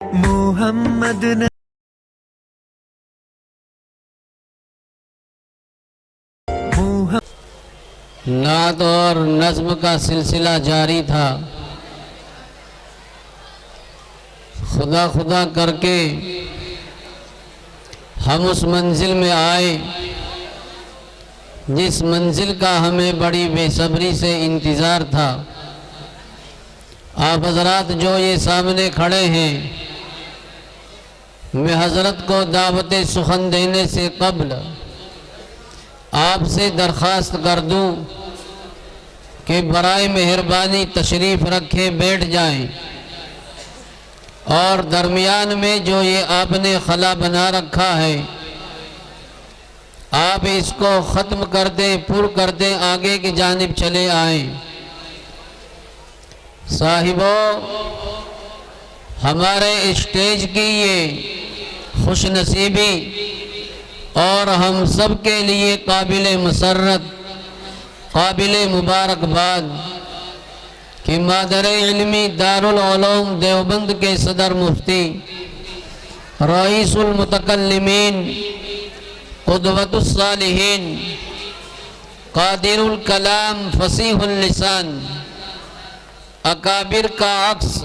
محمد نعت اور نظم کا سلسلہ جاری تھا۔ خدا خدا کر کے ہم اس منزل میں آئے جس منزل کا ہمیں بڑی بے صبری سے انتظار تھا۔ آپ حضرات جو یہ سامنے کھڑے ہیں، میں حضرت کو دعوت سخن دینے سے قبل آپ سے درخواست کر دوں کہ برائے مہربانی تشریف رکھیں، بیٹھ جائیں، اور درمیان میں جو یہ آپ نے خلا بنا رکھا ہے آپ اس کو ختم کر دیں، پر کر دیں، آگے کی جانب چلے آئیں۔ صاحبوں، ہمارے اسٹیج کی یہ خوش نصیبی اور ہم سب کے لیے قابل مسرت، قابل مبارکباد کہ مادر علمی دارالعلوم دیوبند کے صدر مفتی، رئیس المتکلمین، قدوۃ الصالحین، قادر الکلام، فصیح اللسان، اکابر کا عکس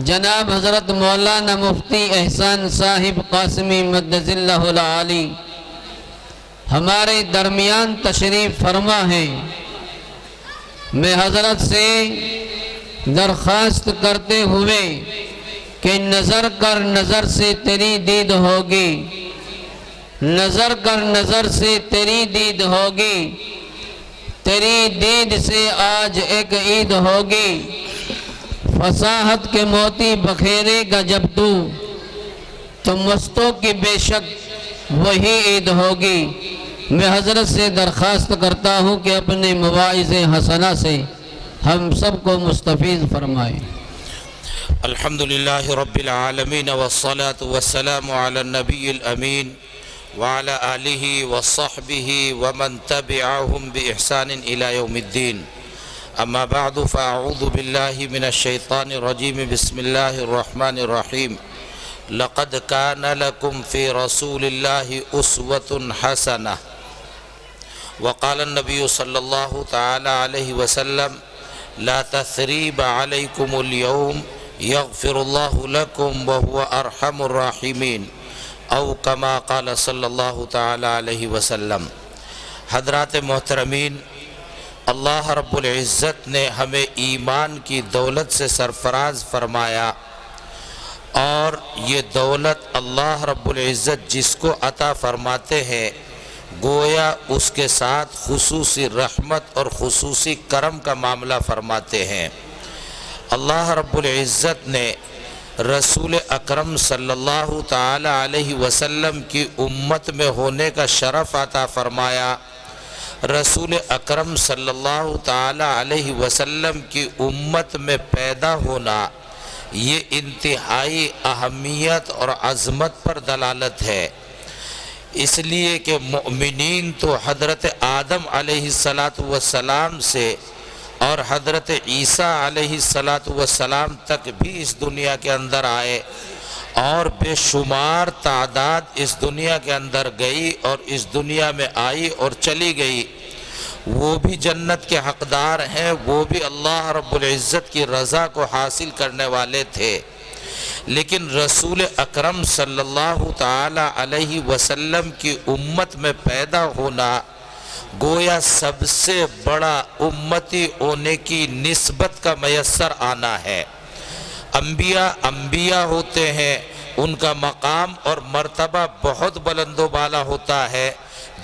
جناب حضرت مولانا مفتی احسان صاحب قاسمی مدد اللہ العالی ہمارے درمیان تشریف فرما ہے۔ میں حضرت سے درخواست کرتے ہوئے کہ نظر کر نظر سے تیری دید ہوگی، نظر کر نظر سے تیری دید ہوگی، تیری دید سے آج ایک عید ہوگی، فصاحت کے موتی بکھیرے گا جب تو مستوں کی بے شک وہی عید ہوگی۔ میں حضرت سے درخواست کرتا ہوں کہ اپنے مواعظ حسنہ سے ہم سب کو مستفیض فرمائیں۔ الحمدللہ رب العالمین والصلاة والسلام علی النبی الامین وعلی آلہ وصحبہ ومن تبعہم بإحسان الى یوم الدین، اما بعد فاعوذ باللہ من الشیطان الرجیم، بسم اللہ الرحمن الرحیم۔ لقد کان لکم فی رسول اللہ اسوۃ حسنہ، وقال النبی صلی اللہ تعالی علیہ وسلم لا تثریب علیکم اليوم یغفر اللہ لکم وهو ارحم الراحمین، او کما قال صلی اللہ تعالی علیہ وسلم۔ حضرات محترمین، اللہ رب العزت نے ہمیں ایمان کی دولت سے سرفراز فرمایا، اور یہ دولت اللہ رب العزت جس کو عطا فرماتے ہیں گویا اس کے ساتھ خصوصی رحمت اور خصوصی کرم کا معاملہ فرماتے ہیں۔ اللہ رب العزت نے رسول اکرم صلی اللہ تعالی علیہ وسلم کی امت میں ہونے کا شرف عطا فرمایا۔ رسول اکرم صلی اللہ تعالی علیہ وسلم کی امت میں پیدا ہونا یہ انتہائی اہمیت اور عظمت پر دلالت ہے، اس لیے کہ مؤمنین تو حضرت آدم علیہ السلام سے اور حضرت عیسیٰ علیہ السلام تک بھی اس دنیا کے اندر آئے، اور بے شمار تعداد اس دنیا کے اندر گئی اور اس دنیا میں آئی اور چلی گئی۔ وہ بھی جنت کے حقدار ہیں، وہ بھی اللہ رب العزت کی رضا کو حاصل کرنے والے تھے، لیکن رسول اکرم صلی اللہ تعالی علیہ وسلم کی امت میں پیدا ہونا گویا سب سے بڑا امتی ہونے کی نسبت کا میسر آنا ہے۔ انبیاء ہوتے ہیں، ان کا مقام اور مرتبہ بہت بلند و بالا ہوتا ہے،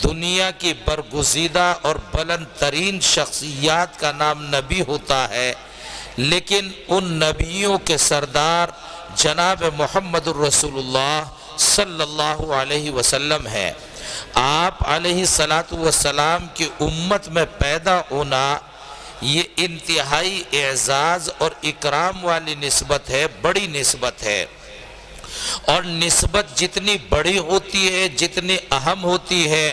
دنیا کی برگزیدہ اور بلند ترین شخصیات کا نام نبی ہوتا ہے، لیکن ان نبیوں کے سردار جناب محمد الرسول اللہ صلی اللہ علیہ وسلم ہے۔ آپ علیہ السلام کی امت میں پیدا ہونا یہ انتہائی اعزاز اور اکرام والی نسبت ہے، بڑی نسبت ہے، اور نسبت جتنی بڑی ہوتی ہے، جتنی اہم ہوتی ہے،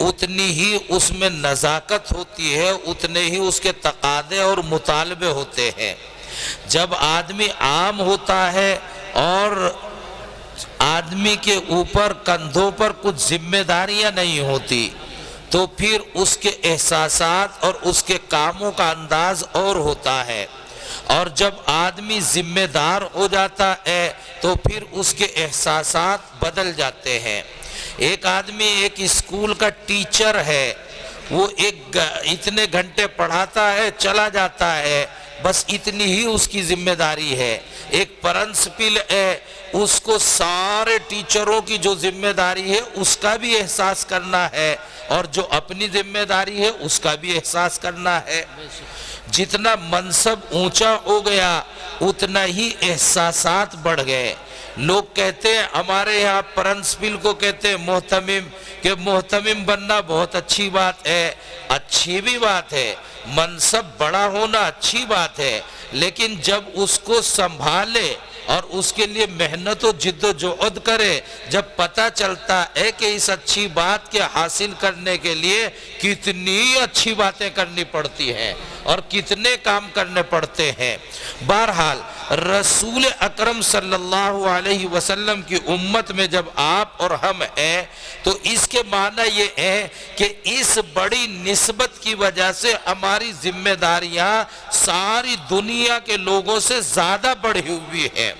اتنی ہی اس میں نزاکت ہوتی ہے، اتنے ہی اس کے تقاضے اور مطالبے ہوتے ہیں۔ جب آدمی عام ہوتا ہے اور آدمی کے اوپر کندھوں پر کچھ ذمہ داریاں نہیں ہوتی تو پھر اس کے احساسات اور اس کے کاموں کا انداز اور ہوتا ہے، اور جب آدمی ذمہ دار ہو جاتا ہے تو پھر اس کے احساسات بدل جاتے ہیں۔ ایک آدمی ایک اسکول کا ٹیچر ہے، وہ اتنے گھنٹے پڑھاتا ہے چلا جاتا ہے، بس اتنی ہی اس کی ذمہ داری ہے۔ ایک پرنسپل ہے، اس کو سارے ٹیچروں کی جو ذمہ داری ہے اس کا بھی احساس کرنا ہے، اور جو اپنی ذمہ داری ہے اس کا بھی احساس کرنا ہے۔ جتنا منصب اونچا ہو گیا اتنا ہی احساسات بڑھ گئے۔ لوگ کہتے ہیں، ہمارے یہاں پرنسپل کو کہتے ہیں محتمم، کہ محتمم بننا بہت اچھی بات ہے۔ اچھی بھی بات ہے، منصب بڑا ہونا اچھی بات ہے، لیکن جب اس کو سنبھالے اور اس کے لیے محنت و جد و جہد کرے، جب پتہ چلتا ہے کہ اس اچھی بات کے حاصل کرنے کے لیے کتنی اچھی باتیں کرنی پڑتی ہیں اور کتنے کام کرنے پڑتے ہیں۔ بہرحال رسول اکرم صلی اللہ علیہ وسلم کی امت میں جب آپ اور ہم ہیں تو اس کے معنی یہ ہے کہ اس بڑی نسبت کی وجہ سے ہماری ذمہ داریاں ساری دنیا کے لوگوں سے زیادہ بڑھی ہوئی ہیں۔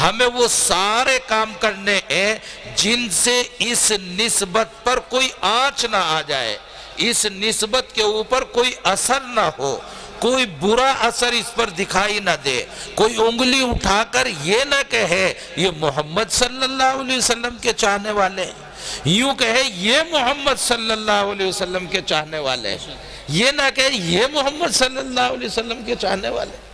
ہمیں وہ سارے کام کرنے ہیں جن سے اس نسبت پر کوئی آنچ نہ آ جائے، اس نسبت کے اوپر کوئی اثر نہ ہو، کوئی برا اثر اس پر دکھائی نہ دے، کوئی انگلی اٹھا کر یہ نہ کہے یہ محمد صلی اللہ علیہ وسلم کے چاہنے والے ہیں، یوں کہے یہ محمد صلی اللہ علیہ وسلم کے چاہنے والے ہیں، یہ نہ کہے یہ محمد صلی اللہ علیہ وسلم کے چاہنے والے ہیں۔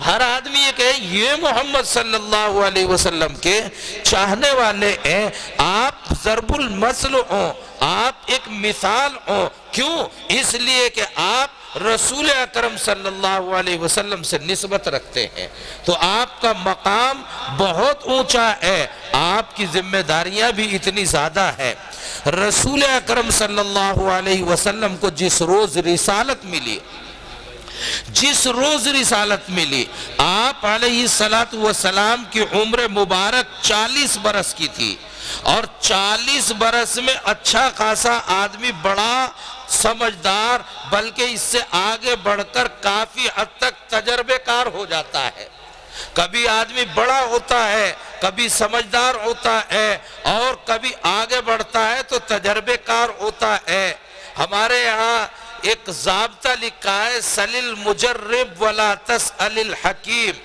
ہر آدمی یہ کہے یہ محمد صلی اللہ علیہ وسلم کے چاہنے والے ہیں۔ آپ ضرب المثل ہوں، آپ ایک مثال ہوں، کیوں؟ اس لیے کہ آپ رسول اکرم صلی اللہ علیہ وسلم سے نسبت رکھتے ہیں، تو آپ کا مقام بہت اونچا ہے، آپ کی ذمہ داریاں بھی اتنی زیادہ ہے۔ رسول اکرم صلی اللہ علیہ وسلم کو جس روز رسالت ملی، آپ علیہ السلام کی عمر مبارک 40 برس کی تھی، اور 40 برس میں اچھا خاصا آدمی بڑا سمجھدار، بلکہ اس سے آگے بڑھ کر کافی حد تک تجربے کار ہو جاتا ہے۔ کبھی آدمی بڑا ہوتا ہے، کبھی سمجھدار ہوتا ہے، اور کبھی آگے بڑھتا ہے تو تجربے کار ہوتا ہے۔ ہمارے یہاں ایک ضابطہ لکھا ہے، سل المجرب ولا تسأل الحکیم،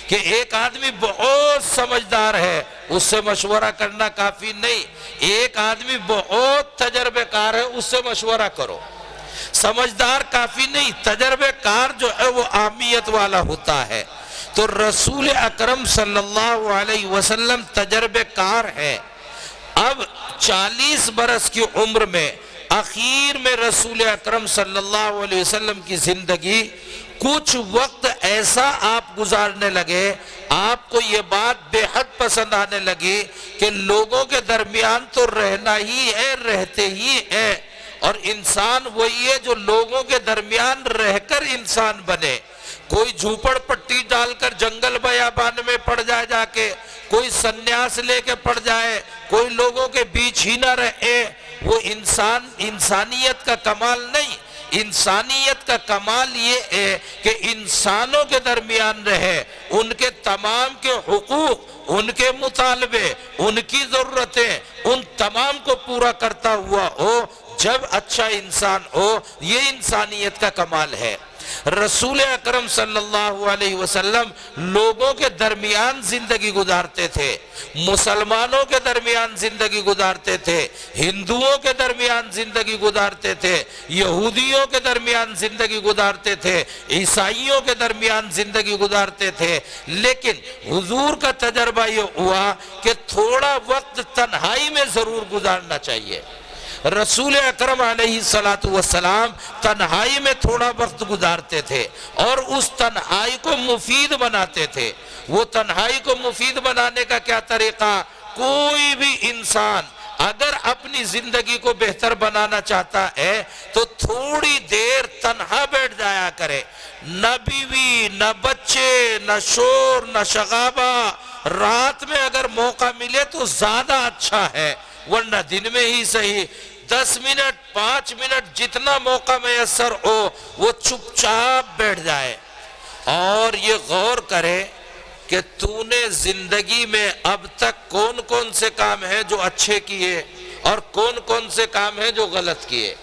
کہ ایک آدمی بہت سمجھدار ہے، اس سے مشورہ کرنا کافی نہیں، ایک آدمی بہت تجربے کار ہے، اس سے مشورہ کرو۔ سمجھدار کافی نہیں، تجربے کار جو ہے وہ اہمیت والا ہوتا ہے۔ تو رسول اکرم صلی اللہ علیہ وسلم تجربے کار ہے۔ اب 40 برس کی عمر میں آخر میں رسول اکرم صلی اللہ علیہ وسلم کی زندگی کچھ وقت ایسا آپ گزارنے لگے، آپ کو یہ بات بے حد پسند آنے لگی کہ لوگوں کے درمیان تو رہنا ہی ہے، رہتے ہی ہے، اور انسان وہی ہے جو لوگوں کے درمیان رہ کر انسان بنے۔ کوئی جھوپڑ پٹی ڈال کر جنگل بیابان میں پڑ جائے جا کے، کوئی سنیاس لے کے پڑ جائے، کوئی لوگوں کے بیچ ہی نہ رہے، وہ انسانیت کا کمال نہیں۔ انسانیت کا کمال یہ ہے کہ انسانوں کے درمیان رہے، ان کے تمام کے حقوق، ان کے مطالبے، ان کی ضرورتیں، ان تمام کو پورا کرتا ہوا ہو۔ جب اچھا انسان ہو، یہ انسانیت کا کمال ہے۔ رسول اکرم صلی اللہ علیہ وسلم لوگوں کے درمیان زندگی گزارتے تھے، مسلمانوں کے درمیان زندگی گزارتے تھے، ہندوؤں کے درمیان زندگی گزارتے تھے، یہودیوں کے درمیان زندگی گزارتے تھے، عیسائیوں کے درمیان زندگی گزارتے تھے، لیکن حضور کا تجربہ یہ ہوا کہ تھوڑا وقت تنہائی میں ضرور گزارنا چاہیے۔ رسول اکرم علیہ السلام تنہائی میں تھوڑا وقت گزارتے تھے اور اس تنہائی کو مفید بناتے تھے۔ وہ تنہائی کو مفید بنانے کا کیا طریقہ؟ کوئی بھی انسان اگر اپنی زندگی کو بہتر بنانا چاہتا ہے تو تھوڑی دیر تنہا بیٹھ جایا کرے، نہ بیوی، نہ بچے، نہ شور، نہ شغابہ۔ رات میں اگر موقع ملے تو زیادہ اچھا ہے، ورنہ دن میں ہی صحیح 10 منٹ 5 منٹ جتنا موقع میسر ہو وہ چپ چاپ بیٹھ جائے اور یہ غور کرے کہ تو نے زندگی میں اب تک کون کون سے کام ہیں جو اچھے کیے اور کون کون سے کام ہیں جو غلط کیے۔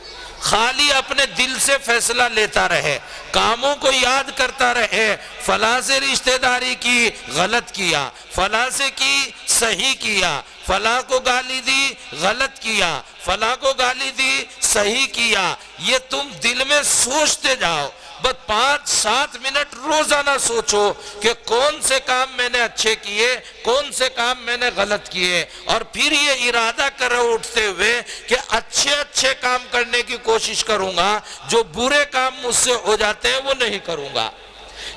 خالی اپنے دل سے فیصلہ لیتا رہے، کاموں کو یاد کرتا رہے، فلاں سے رشتہ داری کی غلط کیا، فلاں سے کی صحیح کیا، فلاں کو گالی دی غلط کیا، فلاں کو گالی دی صحیح کیا، یہ تم دل میں سوچتے جاؤ۔ بس 5-7 منٹ روزانہ سوچو کہ کون سے کام میں نے اچھے کیے، کون سے کام میں نے غلط کیے، اور پھر یہ ارادہ کرو اٹھتے ہوئے کہ اچھے کام کرنے کی کوشش کروں گا، جو برے کام مجھ سے ہو جاتے ہیں وہ نہیں کروں گا۔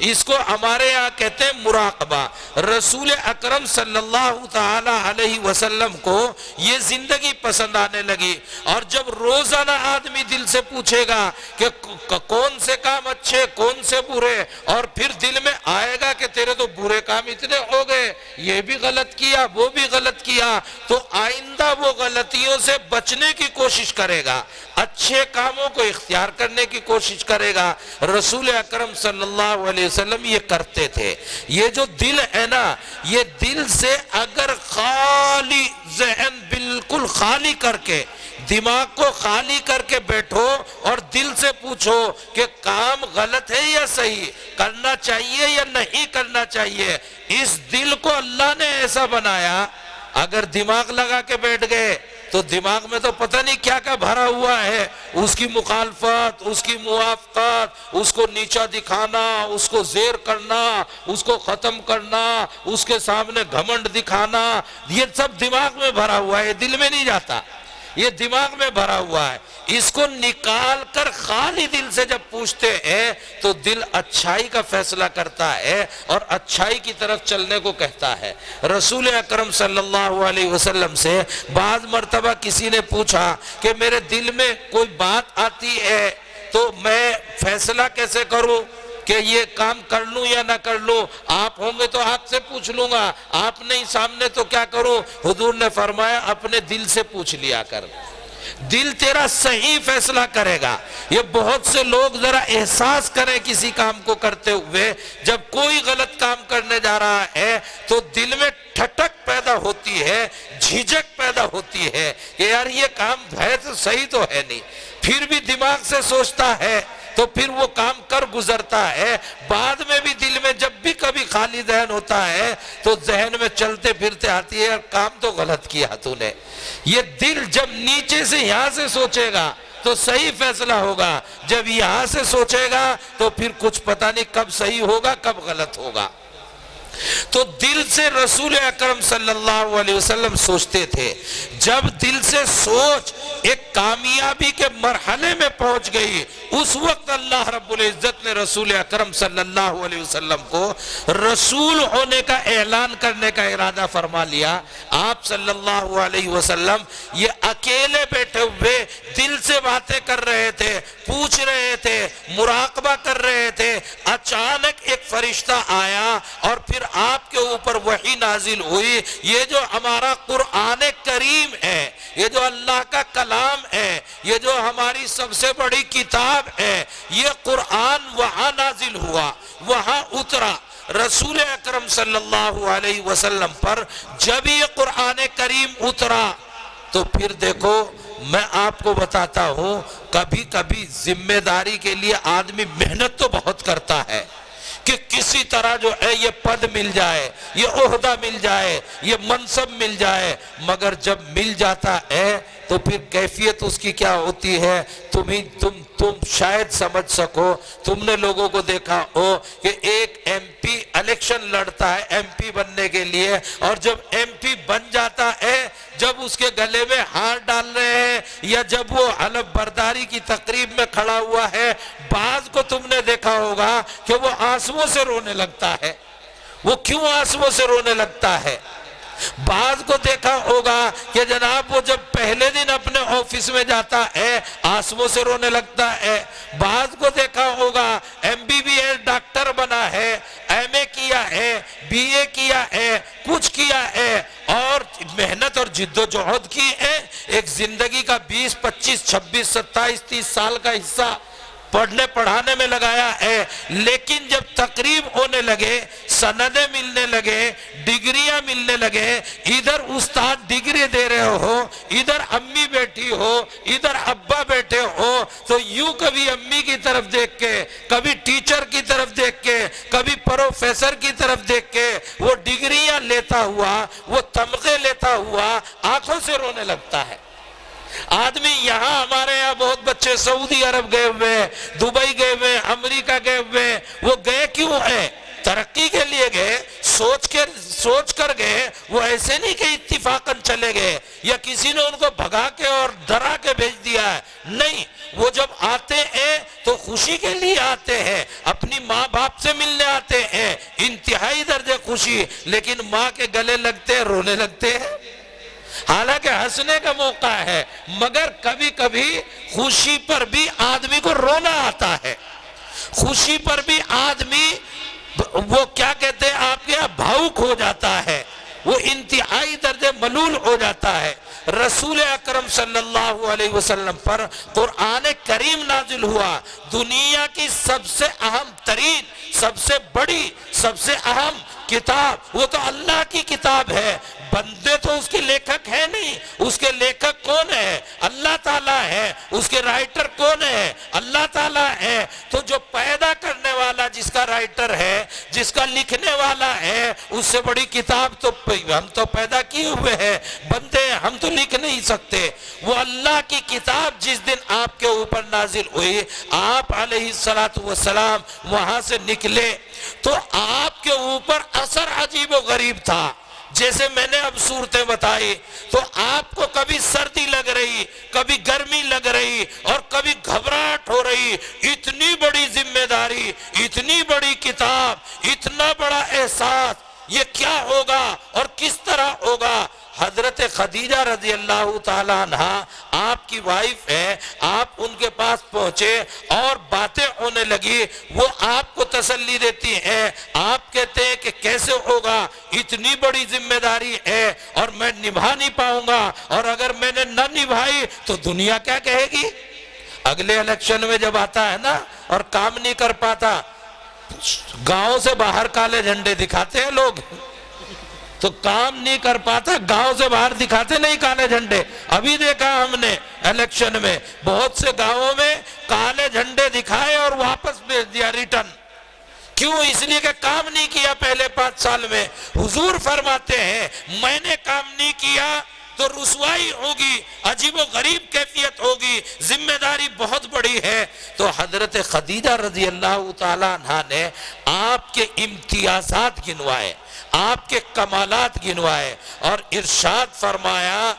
اس کو ہمارے یہاں کہتے ہیں مراقبہ۔ رسول اکرم صلی اللہ تعالی علیہ وسلم کو یہ زندگی پسند آنے لگی، اور جب روزانہ آدمی دل سے پوچھے گا کہ کون سے کام اچھے کون سے برے، اور پھر دل میں آئے گا کہ تیرے تو برے کام اتنے ہو گئے، یہ بھی غلط کیا وہ بھی غلط کیا، تو آئندہ وہ غلطیوں سے بچنے کی کوشش کرے گا، اچھے کاموں کو اختیار کرنے کی کوشش کرے گا۔ رسول اکرم صلی اللہ علیہ وسلم یہ کرتے تھے۔ یہ جو دل ہے نا، یہ دل سے اگر خالی ذہن بالکل خالی کر کے، دماغ کو خالی کر کے بیٹھو اور دل سے پوچھو کہ کام غلط ہے یا صحیح، کرنا چاہیے یا نہیں کرنا چاہیے، اس دل کو اللہ نے ایسا بنایا، اگر دماغ لگا کے بیٹھ گئے تو دماغ میں تو پتہ نہیں کیا کیا بھرا ہوا ہے، اس کی مخالفت، اس کی موافقت، اس کو نیچا دکھانا، اس کو زیر کرنا، اس کو ختم کرنا، اس کے سامنے گھمنڈ دکھانا، یہ سب دماغ میں بھرا ہوا ہے، یہ دل میں نہیں جاتا، یہ دماغ میں بھرا ہوا ہے۔ اس کو نکال کر خالی دل سے جب پوچھتے ہیں تو دل اچھائی کا فیصلہ کرتا ہے اور اچھائی کی طرف چلنے کو کہتا ہے۔ رسول اکرم صلی اللہ علیہ وسلم سے بعض مرتبہ کسی نے پوچھا کہ میرے دل میں کوئی بات آتی ہے تو میں فیصلہ کیسے کروں کہ یہ کام کر لوں یا نہ کر لوں، آپ ہوں گے تو آپ سے پوچھ لوں گا، آپ نہیں سامنے تو کیا کروں؟ حضور نے فرمایا اپنے دل سے پوچھ لیا کر، دل تیرا صحیح فیصلہ کرے گا۔ یہ بہت سے لوگ ذرا احساس کریں کسی کام کو کرتے ہوئے، جب کوئی غلط کام کرنے جا رہا ہے تو دل میں ٹھٹک پیدا ہوتی ہے، جھجک پیدا ہوتی ہے کہ یار یہ کام ہے تو صحیح تو ہے نہیں، پھر بھی دماغ سے سوچتا ہے تو پھر وہ کام کر گزرتا ہے۔ بعد میں بھی دل میں جب بھی کبھی خالی ذہن ہوتا ہے تو ذہن میں چلتے پھرتے آتی ہے یار کام تو غلط کیا تو نے۔ یہ دل جب نیچے سے یہاں سے سوچے گا تو صحیح فیصلہ ہوگا، جب یہاں سے سوچے گا تو پھر کچھ پتہ نہیں کب صحیح ہوگا کب غلط ہوگا۔ تو دل سے رسول اکرم صلی اللہ علیہ وسلم سوچتے تھے۔ جب دل سے سوچ ایک کامیابی کے مرحلے میں پہنچ گئی، اس وقت اللہ رب العزت نے رسول اکرم صلی اللہ علیہ وسلم کو رسول ہونے کا اعلان کرنے کا ارادہ فرما لیا۔ آپ صلی اللہ علیہ وسلم یہ اکیلے بیٹھے ہوئے دل سے باتیں کر رہے تھے، پوچھ رہے تھے، مراقبہ کر رہے تھے۔ اچانک ایک فرشتہ آیا اور پھر آپ کے اوپر وحی نازل ہوئی۔ یہ جو ہمارا قرآن کریم ہے، یہ جو اللہ کا کلام ہے، یہ جو ہماری سب سے بڑی کتاب ہے، یہ قرآن وہاں نازل ہوا، وہاں اترا۔ رسول اکرم صلی اللہ علیہ وسلم پر جب یہ قرآن کریم اترا تو پھر دیکھو میں آپ کو بتاتا ہوں، کبھی کبھی ذمہ داری کے لیے آدمی محنت تو بہت کرتا ہے کہ کسی طرح جو ہے یہ پد مل جائے، یہ عہدہ مل جائے، یہ منصب مل جائے، مگر جب مل جاتا ہے تو پھر کیفیت اس کی کیا ہوتی ہے تم شاید سمجھ سکو۔ تم نے لوگوں کو دیکھا ہو کہ ایک ایم پی الیکشن لڑتا ہے ایم پی بننے کے لیے، اور جب ایم پی بن جاتا ہے، جب اس کے گلے میں ہار ڈال رہے ہیں یا جب وہ حلف برداری کی تقریب میں کھڑا ہوا ہے، بعض کو تم نے دیکھا ہوگا کہ وہ آنسوؤں سے رونے لگتا ہے۔ وہ کیوں آنسوؤں سے رونے لگتا ہے؟ بعض کو دیکھا ہوگا کہ جناب وہ جب پہلے دن اپنے آفس میں جاتا ہے آنسوؤں سے رونے لگتا ہے، بعض کو دیکھا ہوگا MBBS ڈاکٹر بنا ہے، MA کیا ہے، BA کیا ہے، کچھ کیا ہے اور محنت اور جد و جہد کی ہے، ایک زندگی کا 20 25 26 27 30 سال کا حصہ پڑھنے پڑھانے میں لگایا ہے، لیکن جب تقریب ہونے لگے، سندیں ملنے لگے، ڈگریاں ملنے لگے، ادھر استاد ڈگری دے رہے ہو، ادھر امی بیٹھی ہو، ادھر ابا بیٹھے ہو، تو یوں کبھی امی کی طرف دیکھ کے، کبھی ٹیچر کی طرف دیکھ کے، کبھی پروفیسر کی طرف دیکھ کے، وہ ڈگریاں لیتا ہوا، وہ تمغے لیتا ہوا آنکھوں سے رونے لگتا ہے۔ آدمی یہاں ہمارے یہاں بہت بچے سعودی عرب گئے ہوئے، دبئی گئے ہوئے، امریکہ گئے ہوئے، وہ گئے کیوں ہیں؟ ترقی کے لیے گئے، سوچ کر گئے، وہ ایسے نہیں کہ اتفاقاً چلے گئے یا کسی نے ان کو بھگا کے اور ڈرا کے بھیج دیا ہے، نہیں، وہ جب آتے ہیں تو خوشی کے لیے آتے ہیں، اپنی ماں باپ سے ملنے آتے ہیں، انتہائی درجے خوشی، لیکن ماں کے گلے لگتے ہیں، رونے لگتے ہیں، حالانکہ ہنسنے کا موقع ہے، مگر کبھی کبھی خوشی پر بھی آدمی کو رونا آتا ہے، خوشی پر بھی آدمی وہ کیا کہتے ہیں آپ کے بھاؤک ہو جاتا ہے، وہ انتہائی درجے ملول ہو جاتا ہے۔ رسول اکرم صلی اللہ علیہ وسلم پر قرآن کریم نازل ہوا، دنیا کی سب سے اہم ترین، سب سے بڑی، سب سے اہم کتاب، وہ تو اللہ کی کتاب ہے، بندے تو اس کے لیکھک ہے نہیں، اس کے لیکھک کون ہے؟ اللہ تعالیٰ ہے، اس کے رائٹر کون ہے؟ اللہ تعالیٰ ہے، تو جو پیدا کرنے والا جس کا رائٹر ہے، جس کا لکھنے والا ہے، اس سے بڑی کتاب تو ہم تو پیدا کیے ہوئے ہیں، بندے ہم تو لکھ نہیں سکتے، وہ اللہ کی کتاب جس دن آپ کے اوپر نازل ہوئی، آپ علیہ السلام وہاں سے نکلے تو آپ کے اوپر اثر عجیب و غریب تھا، جیسے میں نے اب صورتیں بتائی، تو آپ کو کبھی سردی لگ رہی، کبھی گرمی لگ رہی اور کبھی گھبراہٹ ہو رہی، اتنی بڑی ذمہ داری، اتنی بڑی کتاب، اتنا بڑا احساس، یہ کیا ہوگا اور کس طرح ہوگا؟ حضرت خدیجہ رضی اللہ تعالیٰ عنہ آپ کی وائف ہے، آپ ان کے پاس پہنچے اور باتیں ہونے لگی، وہ آپ کو تسلی دیتی ہیں، آپ کہتے ہیں کہ کیسے ہوگا، اتنی بڑی ذمہ داری ہے اور میں نبھا نہیں پاؤں گا، اور اگر میں نے نہ نبھائی تو دنیا کیا کہے گی؟ اگلے الیکشن میں جب آتا ہے نا اور کام نہیں کر پاتا، گاؤں سے باہر کالے جھنڈے دکھاتے ہیں لوگ، تو کام نہیں کر پاتا گاؤں سے باہر دکھاتے نہیں کالے جھنڈے، ابھی دیکھا ہم نے الیکشن میں بہت سے گاؤں میں کالے جھنڈے دکھائے اور واپس بھیج دیا ریٹرن، کیوں؟ اس لیے کہ کام نہیں کیا پہلے 5 سال میں۔ حضور فرماتے ہیں میں نے کام نہیں کیا تو رسوائی ہوگی، عجیب و غریب کیفیت ہوگی، ذمہ داری بہت بڑی ہے۔ تو حضرت خدیجہ رضی اللہ تعالیٰ عنہ نے آپ کے امتیازات گنوائے، آپ کے کمالات گنوائے اور ارشاد فرمایا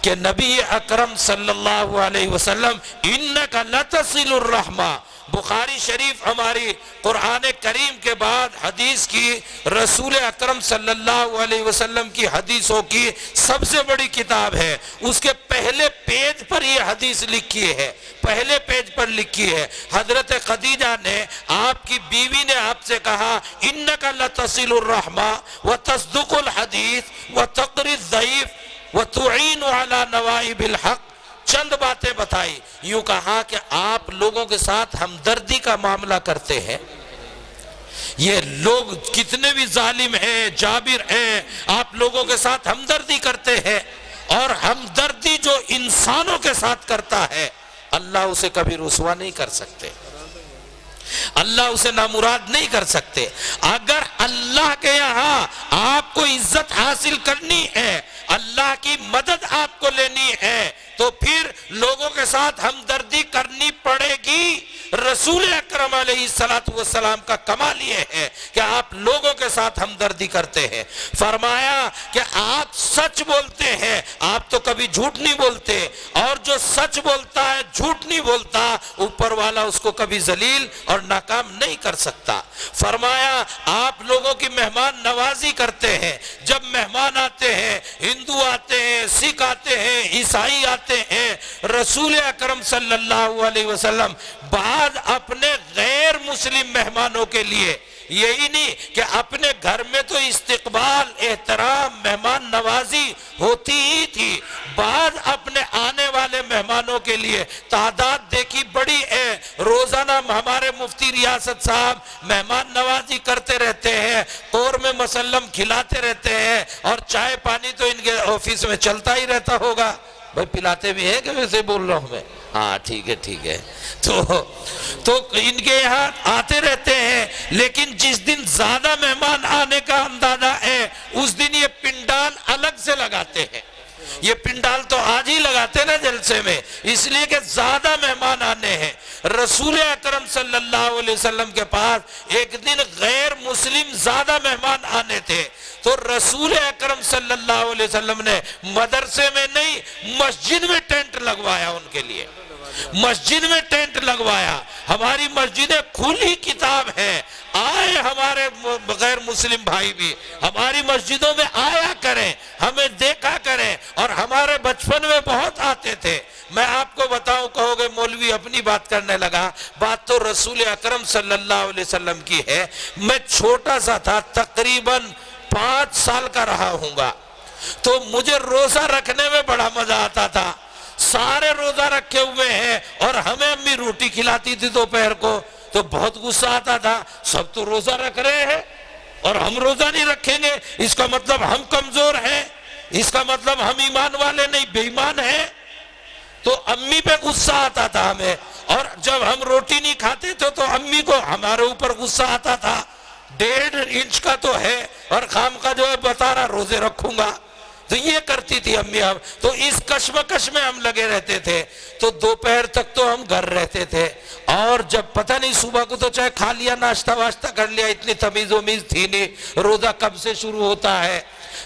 کہ نبی اکرم صلی اللہ علیہ وسلم انک لتصل الرحمہ، بخاری شریف ہماری قرآن کریم کے بعد حدیث کی، رسول اکرم صلی اللہ علیہ وسلم کی حدیثوں کی سب سے بڑی کتاب ہے، اس کے پہلے پیج پر یہ حدیث لکھی ہے، پہلے پیج پر لکھی ہے۔ حضرت خدیجہ نے، آپ کی بیوی نے آپ سے کہا انک لتصل الرحمہ وتصدق الحدیث وتقری الضعیف وتعین علی نوائب الحق، چند باتیں بتائی، یوں کہا کہ آپ لوگوں کے ساتھ ہمدردی کا معاملہ کرتے ہیں، یہ لوگ کتنے بھی ظالم ہیں، جابر ہیں، آپ لوگوں کے ساتھ ہمدردی کرتے ہیں، اور ہمدردی جو انسانوں کے ساتھ کرتا ہے اللہ اسے کبھی رسوا نہیں کر سکتے، اللہ اسے نامراد نہیں کر سکتے۔ اگر اللہ کے یہاں آپ کو عزت حاصل کرنی ہے، اللہ کی مدد آپ کو لینی ہے، تو پھر لوگوں کے ساتھ ہمدردی کرنی پڑے گی۔ رسول اکرم علیہ السلام کا کمال یہ ہے کہ کہ آپ لوگوں کے ساتھ ہمدردی کرتے ہیں۔ فرمایا کہ آپ سچ بولتے ہیں، آپ تو کبھی جھوٹ نہیں بولتے، اور جو سچ بولتا ہے جھوٹ نہیں بولتا، اوپر والا اس کو کبھی ذلیل اور ناکام نہیں کر سکتا۔ فرمایا آپ لوگوں کی مہمان نوازی کرتے ہیں، جب مہمان آتے ہیں، ہندو آتے ہیں، سکھ آتے ہیں، عیسائی آتے ہیں، رسول اکرم صلی اللہ علیہ وسلم بعد اپنے غیر مسلم مہمانوں کے لیے، یہی نہیں کہ اپنے گھر میں تو استقبال، احترام، مہمان نوازی ہوتی ہی تھی، بعد اپنے آنے والے مہمانوں کے لیے تعداد دیکھی بڑی ہے، روزانہ ہمارے مفتی ریاست صاحب مہمان نوازی کرتے رہتے ہیں، قورمہ میں مسلم کھلاتے رہتے ہیں، اور چائے پانی تو ان کے آفس میں چلتا ہی رہتا ہوگا۔ بھائی پلاتے بھی ہیں کہ ویسے بول رہا ہوں میں؟ ہاں ٹھیک ہے۔ تو ان کے یہاں آتے رہتے ہیں، لیکن جس دن زیادہ مہمان آنے کا اندازہ ہے اس دن یہ پنڈال الگ سے لگاتے ہیں۔ یہ پنڈال تو آج ہی لگاتے نا جلسے میں، اس لیے کہ زیادہ مہمان آنے ہیں۔ رسول اکرم صلی اللہ علیہ وسلم کے پاس ایک دن غیر مسلم زیادہ مہمان آنے تھے، تو رسول اکرم صلی اللہ علیہ وسلم نے مدرسے میں نہیں، مسجد میں ٹینٹ لگوایا ان کے لیے، مسجد میں ٹینٹ لگوایا۔ ہماری مسجدیں کھلی کتاب ہے، آئے ہمارے غیر مسلم بھائی بھی ہماری مسجدوں میں آیا کریں، ہمیں دیکھا کریں، اور ہمارے بچپن میں بہت آتے تھے۔ میں آپ کو بتاؤں، کہو گے مولوی اپنی بات کرنے لگا، بات تو رسول اکرم صلی اللہ علیہ وسلم کی ہے۔ میں چھوٹا سا تھا، تقریباً 5 سال کا رہا ہوں گا، تو مجھے روزہ رکھنے میں بڑا مزہ آتا تھا۔ سارے روزہ رکھے ہوئے ہیں اور ہمیں امی روٹی کھلاتی تھی دوپہر کو، تو بہت غصہ آتا تھا، سب تو روزہ رکھ رہے ہیں اور ہم روزہ نہیں رکھیں گے، اس کا مطلب ہم کمزور ہیں، اس کا مطلب ہم ایمان والے نہیں بے ایمان ہیں۔ تو امی پہ غصہ آتا تھا ہمیں، اور جب ہم روٹی نہیں کھاتے تھے تو امی کو ہمارے اوپر غصہ آتا تھا، 1.5 انچ کا تو ہے اور خام کا جو ہے بتا رہا روزے رکھوں گا، تو یہ کرتی تھی امی۔ ہم تو اس کشمکش میں ہم لگے رہتے تھے، تو دوپہر تک تو ہم گھر رہتے تھے، اور جب پتہ نہیں صبح کو تو چاہے کھا لیا، ناشتہ واشتہ کر لیا، اتنی تمیز ومیز تھی نہیں روزہ کب سے شروع ہوتا ہے۔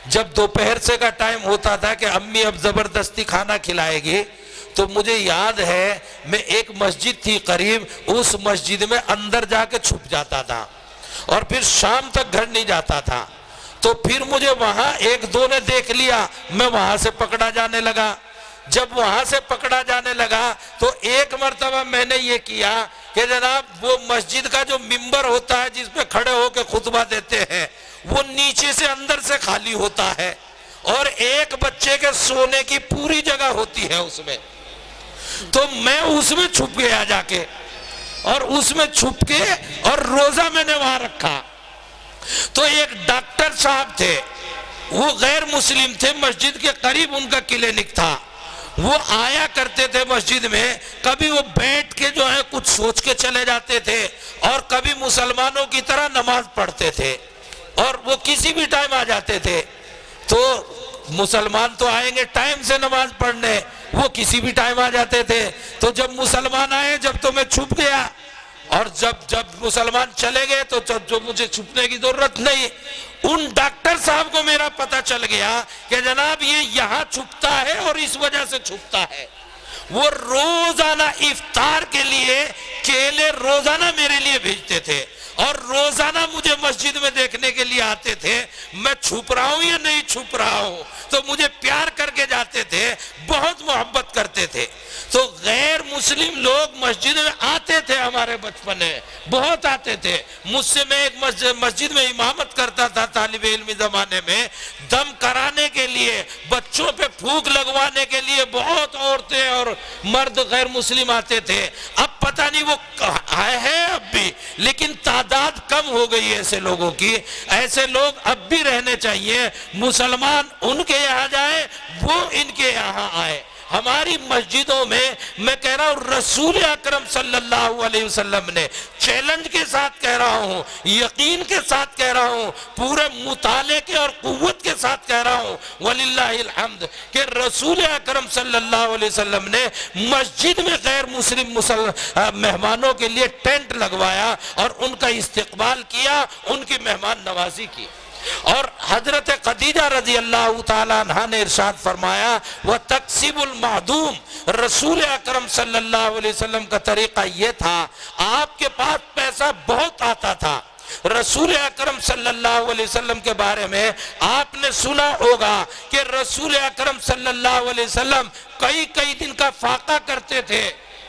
جب دوپہر سے کا ٹائم ہوتا تھا کہ امی اب زبردستی کھانا کھلائے گی، تو مجھے یاد ہے میں ایک مسجد تھی قریب، اس مسجد میں اندر جا کے چھپ جاتا تھا، اور پھر شام تک گھر نہیں جاتا تھا۔ تو پھر مجھے وہاں ایک دو نے دیکھ لیا، میں وہاں سے پکڑا جانے لگا۔ جب وہاں سے پکڑا جانے لگا تو ایک مرتبہ میں نے یہ کیا کہ جناب وہ مسجد کا جو ممبر ہوتا ہے جس پہ کھڑے ہو کے خطبہ دیتے ہیں، وہ نیچے سے اندر سے خالی ہوتا ہے، اور ایک بچے کے سونے کی پوری جگہ ہوتی ہے اس میں۔ تو میں اس میں چھپ گیا جا کے، اور اس میں چھپ کے اور روزہ میں نے وہاں رکھا۔ تو ایک ڈاکٹر صاحب تھے، وہ غیر مسلم تھے، مسجد کے قریب ان کا کلینک تھا، وہ آیا کرتے تھے مسجد میں، کبھی وہ بیٹھ کے جو ہے کچھ سوچ کے چلے جاتے تھے، اور کبھی مسلمانوں کی طرح نماز پڑھتے تھے، اور وہ کسی بھی ٹائم آ جاتے تھے۔ تو مسلمان تو آئیں گے ٹائم سے نماز پڑھنے، وہ کسی بھی ٹائم آ جاتے تھے۔ تو جب مسلمان آئے، جب تو میں چھپ گیا، اور جب مسلمان چلے گئے تو جو مجھے چھپنے کی ضرورت نہیں۔ ان ڈاکٹر صاحب کو میرا پتہ چل گیا کہ جناب یہ یہاں چھپتا ہے اور اس وجہ سے چھپتا ہے۔ وہ روزانہ افطار کے لیے کیلے روزانہ میرے لیے بھیجتے تھے، اور روزانہ مجھے مسجد میں دیکھنے کے لیے آتے تھے میں چھپ رہا ہوں یا نہیں چھپ رہا ہوں، تو مجھے پیار کر کے جاتے تھے، بہت محبت کرتے تھے۔ تو غیر مسلم لوگ مسجد میں آتے تھے، ہمارے بچپن میں بہت آتے تھے مجھ سے۔ میں ایک مسجد میں امامت کرتا تھا طالب علمی زمانے میں، دم کرانے کے لیے، بچوں پہ پھونک لگوانے کے لیے بہت عورتیں اور مرد غیر مسلم آتے تھے۔ اب پتہ نہیں وہ ہے اب بھی، لیکن تعداد کم ہو گئی ایسے لوگوں کی۔ ایسے لوگ اب بھی رہنے چاہیے، مسلمان ان کے یہاں جائیں، وہ ان کے یہاں آئے۔ ہماری مسجدوں میں کہہ رہا ہوں رسول اکرم صلی اللہ علیہ وسلم نے چیلنج کے ساتھ کہہ رہا ہوں، یقین کے ساتھ کہہ رہا ہوں، پورے مطالعے کے اور قوت کے ساتھ کہہ رہا ہوں وللہ الحمد کہ رسول اکرم صلی اللہ علیہ وسلم نے مسجد میں غیر مسلم مہمانوں کے لیے ٹینٹ لگوایا اور ان کا استقبال کیا، ان کی مہمان نوازی کی۔ اور حضرت خدیجہ رضی اللہ تعالیٰ عنہ نے ارشاد فرمایا وَتَقْسِبُ الْمَعْدُومِ، رسول اکرم صلی اللہ علیہ وسلم کا طریقہ یہ تھا، آپ کے پاس پیسہ بہت آتا تھا۔ رسول اکرم صلی اللہ علیہ وسلم کے بارے میں آپ نے سنا ہوگا کہ رسول اکرم صلی اللہ علیہ وسلم کئی دن کا فاقہ کرتے تھے،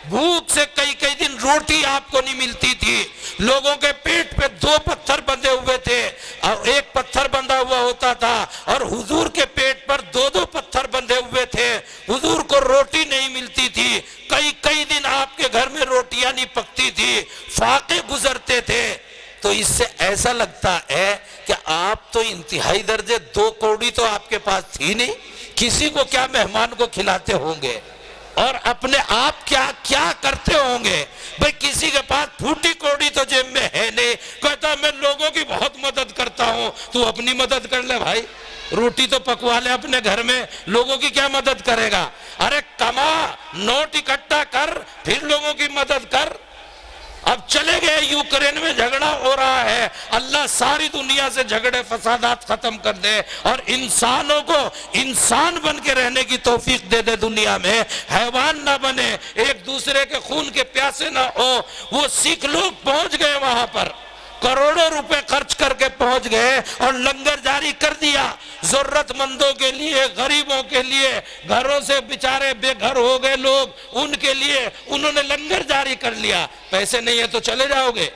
بھوک سے کئی دن روٹی آپ کو نہیں ملتی تھی، لوگوں کے پیٹ پہ 2 پتھر بندھے ہوئے تھے اور 1 پتھر بندھا ہوا ہوتا تھا، اور حضور کے پیٹ پر 2 پتھر بندھے ہوئے تھے، حضور کو روٹی نہیں ملتی تھی، کئی دن آپ کے گھر میں روٹیاں نہیں پکتی تھی، فاقے گزرتے تھے۔ تو اس سے ایسا لگتا ہے کہ آپ تو انتہائی درجے 2 کوڑی تو آپ کے پاس تھی نہیں، کسی کو کیا مہمان کو کھلاتے ہوں گے اور اپنے آپ کیا کرتے ہوں گے؟ بھئی کسی کے پاس پھوٹی کوڑی تو جیب میں ہے نہیں، کہتا میں لوگوں کی بہت مدد کرتا ہوں، تو اپنی مدد کر لے بھائی، روٹی تو پکوا لے اپنے گھر میں، لوگوں کی کیا مدد کرے گا؟ ارے کما، نوٹ اکٹھا کر، پھر لوگوں کی مدد کر۔ اب چلے گئے یوکرین میں جھگڑا ہو رہا ہے، اللہ ساری دنیا سے جھگڑے فسادات ختم کر دے اور انسانوں کو انسان بن کے رہنے کی توفیق دے دے، دنیا میں حیوان نہ بنے، ایک دوسرے کے خون کے پیاسے نہ ہو۔ وہ سکھ لوگ پہنچ گئے وہاں پر، کروڑوں روپے خرچ کر کے پہنچ گئے اور لنگر جاری کر دیا ضرورت مندوں کے لیے، غریبوں کے لیے، گھروں سے بیچارے بے گھر ہو گئے لوگ، ان کے لیے انہوں نے لنگر جاری کر لیا۔ پیسے نہیں ہے تو چلے جاؤ گے،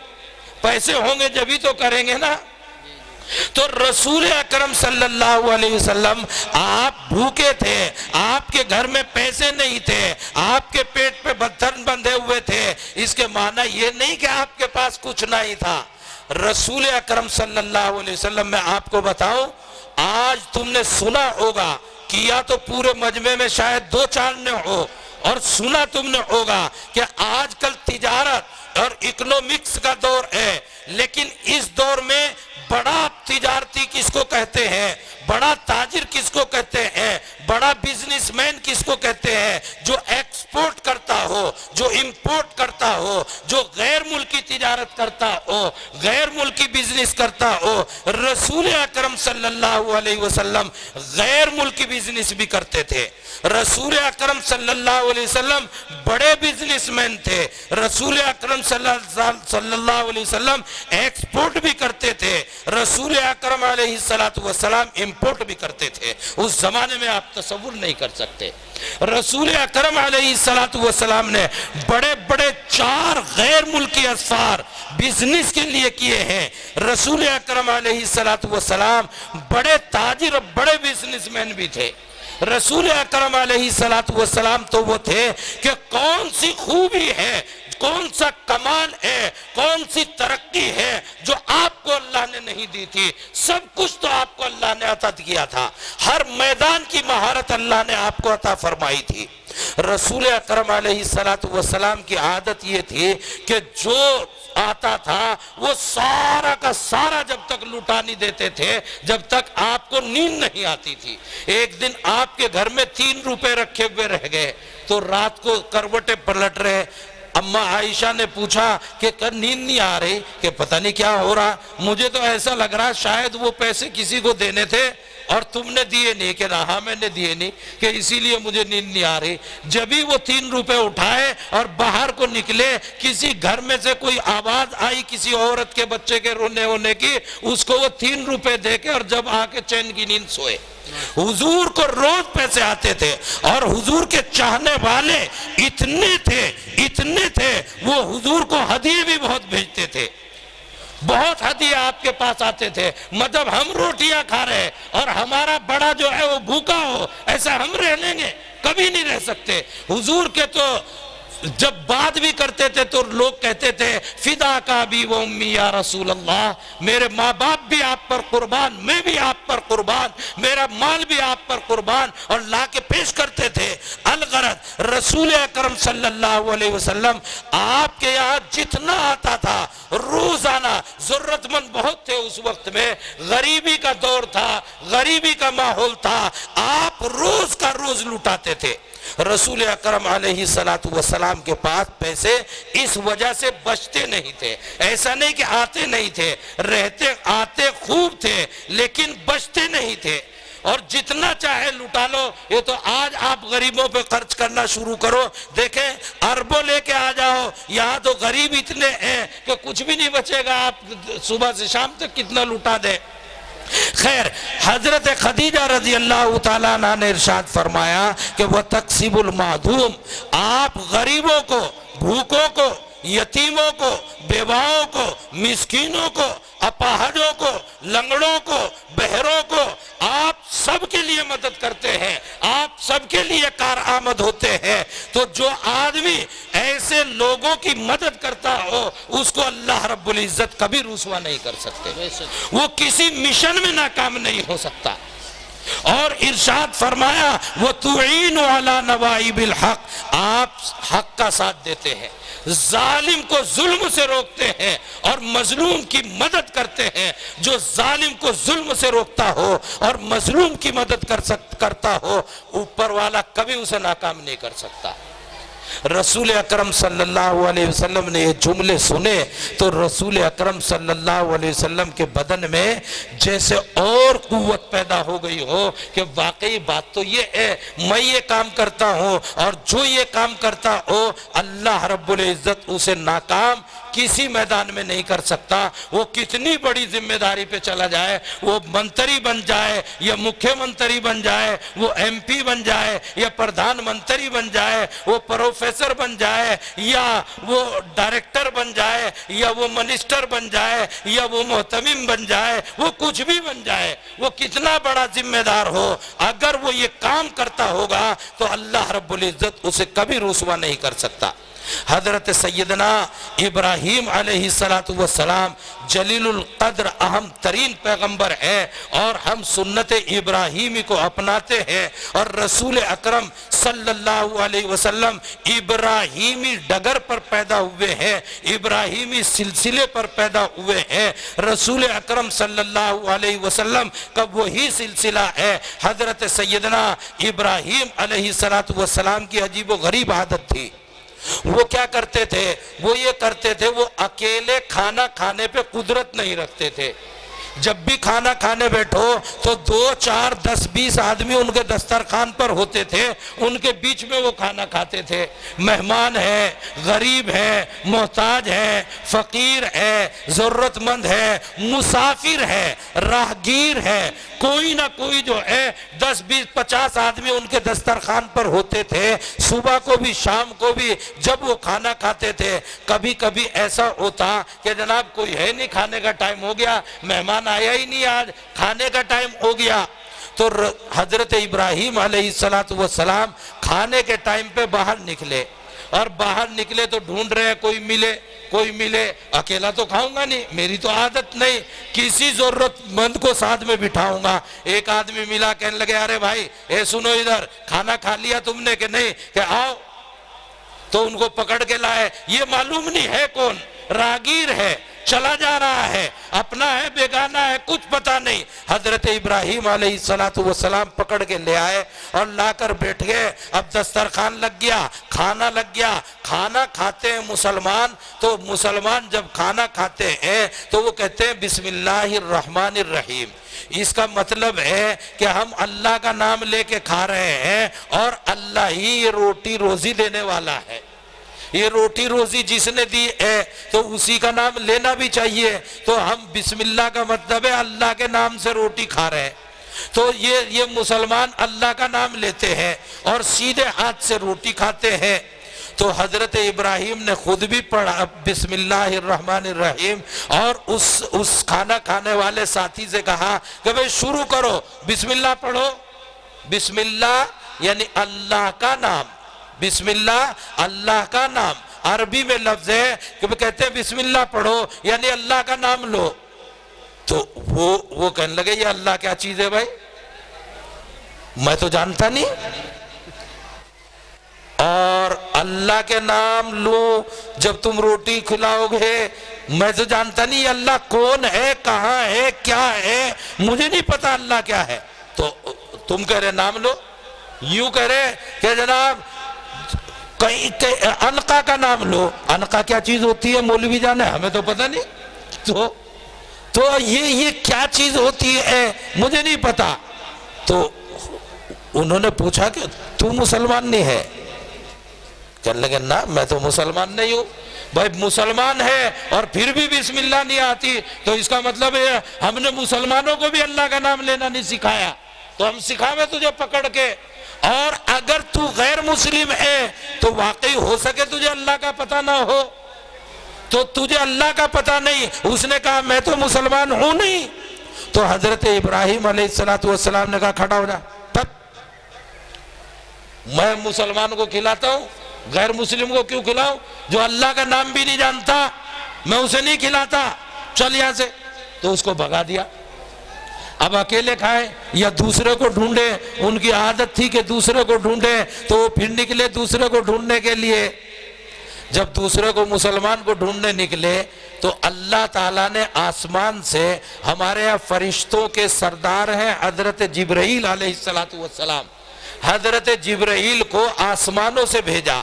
پیسے ہوں گے جبھی تو کریں گے نا۔ تو رسول اکرم صلی اللہ علیہ وسلم آپ بھوکے تھے، آپ کے گھر میں پیسے نہیں تھے، آپ کے پیٹ پہ پتھر بندھے ہوئے تھے، اس کے معنی یہ نہیں کہ آپ کے پاس کچھ نہیں تھا۔ رسول اکرم صلی اللہ علیہ وسلم میں آپ کو بتاؤں، آج تم نے سنا ہوگا، کیا تو پورے مجمع میں شاید 2-4 نے ہو، اور سنا تم نے ہوگا کہ آج کل تجارت اور اکنومکس کا دور ہے، لیکن اس دور میں بڑا تجارتی کس کو کہتے ہیں، بڑا تاجر کس کو کہتے ہیں، بڑا بزنس مین کس کو کہتے ہیں؟ جو ایکسپورٹ کرتا ہو، جو امپورٹ کرتا ہو، جو غیر ملکی تجارت کرتا ہو، غیر ملکی بزنس کرتا ہو۔ رسول اکرم صلی اللہ علیہ وسلم غیر ملکی بزنس بھی کرتے تھے۔ رسول اکرم صلی اللہ علیہ وسلم بڑے بزنس مین تھے۔ رسول اکرم صلی اللہ علیہ وسلم ایکسپورٹ بھی کرتے تھے۔ رسول اکرم علیہ السلام امپورٹ بھی کرتے تھے۔ اس زمانے میں آپ تصور نہیں کر سکتے۔ رسول اکرم علیہ السلام نے بڑے بڑے 4 غیر ملکی اسفار بزنس کے لیے کیے ہیں۔ رسول اکرم علیہ السلام بڑے تاجر اور بڑے بزنس مین بھی تھے۔ رسول اکرم علیہ السلام تو وہ تھے کہ کون سی خوبی ہے، کون سا کمال ہے، کون سی ترقی ہے جو آپ کو اللہ نے نہیں دی تھی؟ سب کچھ تو آپ کو اللہ نے عطا کیا تھا، ہر میدان کی مہارت اللہ نے آپ کو عطا فرمائی تھی۔ رسول اکرم علیہ السلام کی عادت یہ تھی کہ جو آتا تھا وہ سارا کا سارا جب تک لٹا نہیں دیتے تھے جب تک آپ کو نیند نہیں آتی تھی۔ ایک دن آپ کے گھر میں 3 روپے رکھے ہوئے رہ گئے، تو رات کو کروٹیں پلٹ رہے، اماں عائشہ نے پوچھا کہ نیند نہیں آ رہی، کہ پتہ نہیں کیا ہو رہا، مجھے تو ایسا لگ رہا شاید وہ پیسے کسی کو دینے تھے اور تم نے دیے نہیں، کہ ہاں میں نے دیے نہیں، کہ اسی لیے مجھے نیند نہیں آ رہی۔ جبھی وہ 3 روپے اٹھائے اور باہر کو نکلے، کسی گھر میں سے کوئی آواز آئی کسی عورت کے بچے کے رونے ہونے کی، اس کو وہ 3 روپے دے کے اور جب آ کے چین کی نیند سوئے۔ حضور کو روز پیسے آتے تھے اور حضور کے چاہنے والے اتنے تھے وہ حضور کو ہدیے بھی بہت بھیجتے تھے، بہت ہدیے آپ کے پاس آتے تھے۔ مطلب ہم روٹیاں کھا رہے اور ہمارا بڑا جو ہے وہ بھوکا ہو، ایسا ہم رہ لیں گے؟ کبھی نہیں رہ سکتے۔ حضور کے تو جب بات بھی کرتے تھے تو لوگ کہتے تھے فدا کا بھی و امی یا رسول اللہ، میرے ماں باپ بھی آپ پر قربان، میں بھی آپ پر قربان، میرا مال بھی آپ پر قربان، اور لا کے پیش کرتے تھے۔ الغرض رسول اکرم صلی اللہ علیہ وسلم آپ کے یہاں جتنا آتا تھا روزانہ، ضرورت مند بہت تھے اس وقت میں، غریبی کا دور تھا، غریبی کا ماحول تھا، آپ روز کا روز لٹاتے تھے۔ رسول اکرم علیہ السلام کے پاس پیسے اس وجہ سے بچتے نہیں تھے، ایسا نہیں کہ آتے نہیں تھے، رہتے آتے خوب تھے لیکن بچتے نہیں تھے، اور جتنا چاہے لٹا لو۔ یہ تو آج آپ غریبوں پہ خرچ کرنا شروع کرو، دیکھیں اربوں لے کے آ جاؤ، یہاں تو غریب اتنے ہیں کہ کچھ بھی نہیں بچے گا، آپ صبح سے شام تک کتنا لٹا دیں۔ خیر، حضرت خدیجہ رضی اللہ تعالیٰ عنہ نے ارشاد فرمایا کہ وہ تقسیب المعدوم، آپ غریبوں کو، بھوکوں کو، یتیموں کو، بیواؤں کو، مسکینوں کو، اپاہجوں کو، لنگڑوں کو، بہروں کو، آپ سب کے لیے مدد کرتے ہیں، آپ سب کے لیے کارآمد ہوتے ہیں۔ تو جو آدمی ایسے لوگوں کی مدد کرتا ہو اس کو اللہ رب العزت کبھی رسوا نہیں کر سکتے، وہ کسی مشن میں ناکام نہیں ہو سکتا۔ اور ارشاد فرمایا وَتُعِينُ عَلَى نَوَائِبِ الْحَقِّ، آپ حق کا ساتھ دیتے ہیں، ظالم کو ظلم سے روکتے ہیں اور مظلوم کی مدد کرتے ہیں۔ جو ظالم کو ظلم سے روکتا ہو اور مظلوم کی مدد کرتا ہو، اوپر والا کبھی اسے ناکام نہیں کر سکتا۔ رسول اکرم صلی اللہ علیہ وسلم نے یہ جملے سنے تو رسول اکرم صلی اللہ علیہ وسلم کے بدن میں جیسے اور قوت پیدا ہو گئی ہو کہ واقعی بات تو یہ ہے، میں یہ کام کرتا ہوں اور جو یہ کام کرتا ہو اللہ رب العزت اسے ناکام کسی میدان میں نہیں کر سکتا۔ وہ کتنی بڑی ذمہ داری پہ چلا جائے، وہ منتری بن جائے یا مکھیہ منتری بن جائے، وہ ایم پی بن جائے یا پردھان منتری بن جائے، وہ پروفیسر بن جائے یا وہ ڈائریکٹر بن جائے یا وہ منسٹر بن جائے یا وہ محتمم بن جائے، وہ کچھ بھی بن جائے، وہ کتنا بڑا ذمہ دار ہو، اگر وہ یہ کام کرتا ہوگا تو اللہ رب العزت اسے کبھی رسوا نہیں کر سکتا۔ حضرت سیدنا ابراہیم علیہ السلام جلیل القدر اہم ترین پیغمبر ہے، اور ہم سنت ابراہیمی کو اپناتے ہیں، اور رسول اکرم صلی اللہ علیہ وسلم ابراہیمی ڈگر پر پیدا ہوئے ہیں، ابراہیمی سلسلے پر پیدا ہوئے ہیں۔ رسول اکرم صلی اللہ علیہ وسلم کا وہی سلسلہ ہے۔ حضرت سیدنا ابراہیم علیہ السلام کی عجیب و غریب عادت تھی، وہ کیا کرتے تھے؟ وہ یہ کرتے تھے، وہ اکیلے کھانا کھانے پہ قدرت نہیں رکھتے تھے۔ جب بھی کھانا کھانے بیٹھو تو 2 4 10 20 آدمی ان کے دسترخوان پر ہوتے تھے، ان کے بیچ میں وہ کھانا کھاتے تھے۔ مہمان ہے، غریب ہے، محتاج ہے، فقیر ہے، ضرورت مند ہے، مسافر ہے، راہگیر ہے، کوئی نہ کوئی جو ہے 10 20 50 آدمی ان کے دسترخوان پر ہوتے تھے۔ صبح کو بھی شام کو بھی جب وہ کھانا کھاتے تھے، کبھی کبھی ایسا ہوتا کہ جناب کوئی ہے نہیں، کھانے کا ٹائم ہو گیا، مہمان آیا ہی نہیں، آج کھانے کا ٹائم ہو گیا، تو حضرت ابراہیم علیہ السلام کھانے کے ٹائم پہ باہر نکلے، اور باہر نکلے تو ڈھونڈ رہے کوئی ملے، کوئی ملے، اکیلا تو کھاؤں گا نہیں، میری تو عادت نہیں، کسی ضرورت مند کو ساتھ میں بٹھاؤں گا۔ ایک آدمی ملا، کہنے لگے ارے بھائی اے سنو، ادھر کھانا کھا لیا تم نے کہ نہیں؟ کہ آؤ، تو ان کو پکڑ کے لائے۔ یہ معلوم نہیں ہے کون، راہگیر ہے، چلا جا رہا ہے، اپنا ہے بیگانہ ہے، کچھ پتا نہیں۔ حضرت ابراہیم علیہ السلام پکڑ کے لے آئے اور لا کر بیٹھ گئے۔ اب دسترخوان لگ گیا، کھانا لگ گیا۔ کھانا کھاتے ہیں مسلمان، تو مسلمان جب کھانا کھاتے ہیں تو وہ کہتے ہیں بسم اللہ الرحمن الرحیم۔ اس کا مطلب ہے کہ ہم اللہ کا نام لے کے کھا رہے ہیں، اور اللہ ہی یہ روٹی روزی دینے والا ہے۔ یہ روٹی روزی جس نے دی ہے تو اسی کا نام لینا بھی چاہیے۔ تو ہم بسم اللہ کا مطلب ہے اللہ کے نام سے روٹی کھا رہے ہیں، تو یہ مسلمان اللہ کا نام لیتے ہیں اور سیدھے ہاتھ سے روٹی کھاتے ہیں۔ تو حضرت ابراہیم نے خود بھی پڑھا بسم اللہ الرحمن الرحیم، اور اس کھانا کھانے والے ساتھی سے کہا کہ بھئی شروع کرو، بسم اللہ پڑھو۔ بسم اللہ یعنی اللہ کا نام، بسم اللہ اللہ کا نام، عربی میں لفظ ہے کہ وہ کہتے ہیں بسم اللہ پڑھو یعنی اللہ کا نام لو. تو وہ کہنے لگے یہ اللہ کیا چیز ہے بھائی، میں تو جانتا نہیں. اور اللہ کے نام لو جب تم روٹی کھلاؤ گے، میں تو جانتا نہیں یہ اللہ کون ہے، کہاں ہے، کیا ہے، مجھے نہیں پتا اللہ کیا ہے. تو تم کہہ رہے نام لو، یوں کہہ رہے کہ جناب عنقا کا نام لو. عنقا کیا چیز ہوتی ہے مولوی جان ہے، ہمیں تو پتہ نہیں. تو یہ کیا چیز ہوتی ہے مجھے نہیں پتا. تو انہوں نے پوچھا کہ تو مسلمان نہیں ہے؟ کہنے لگے نا میں تو مسلمان نہیں ہوں. بھائی مسلمان ہے اور پھر بھی بسم اللہ نہیں آتی تو اس کا مطلب ہے ہم نے مسلمانوں کو بھی اللہ کا نام لینا نہیں سکھایا، تو ہم سکھاوے تجھے پکڑ کے. اور اگر تو غیر مسلم ہے تو واقعی ہو سکے تجھے اللہ کا پتہ نہ ہو، تو تجھے اللہ کا پتہ نہیں. اس نے کہا میں تو مسلمان ہوں نہیں. تو حضرت ابراہیم علیہ السلام نے کہا کھڑا ہو جا، میں مسلمان کو کھلاتا ہوں، غیر مسلم کو کیوں کھلاؤں؟ جو اللہ کا نام بھی نہیں جانتا میں اسے نہیں کھلاتا، چل یہاں سے. تو اس کو بھگا دیا. اب اکیلے کھائے یا دوسرے کو ڈھونڈے، ان کی عادت تھی کہ دوسرے کو ڈھونڈے، تو وہ پھر نکلے دوسرے کو ڈھونڈنے کے لیے. جب دوسرے کو مسلمان کو ڈھونڈنے نکلے تو اللہ تعالیٰ نے آسمان سے، ہمارے یہاں فرشتوں کے سردار ہیں حضرت جبرائیل علیہ السلام، حضرت جبرائیل کو آسمانوں سے بھیجا.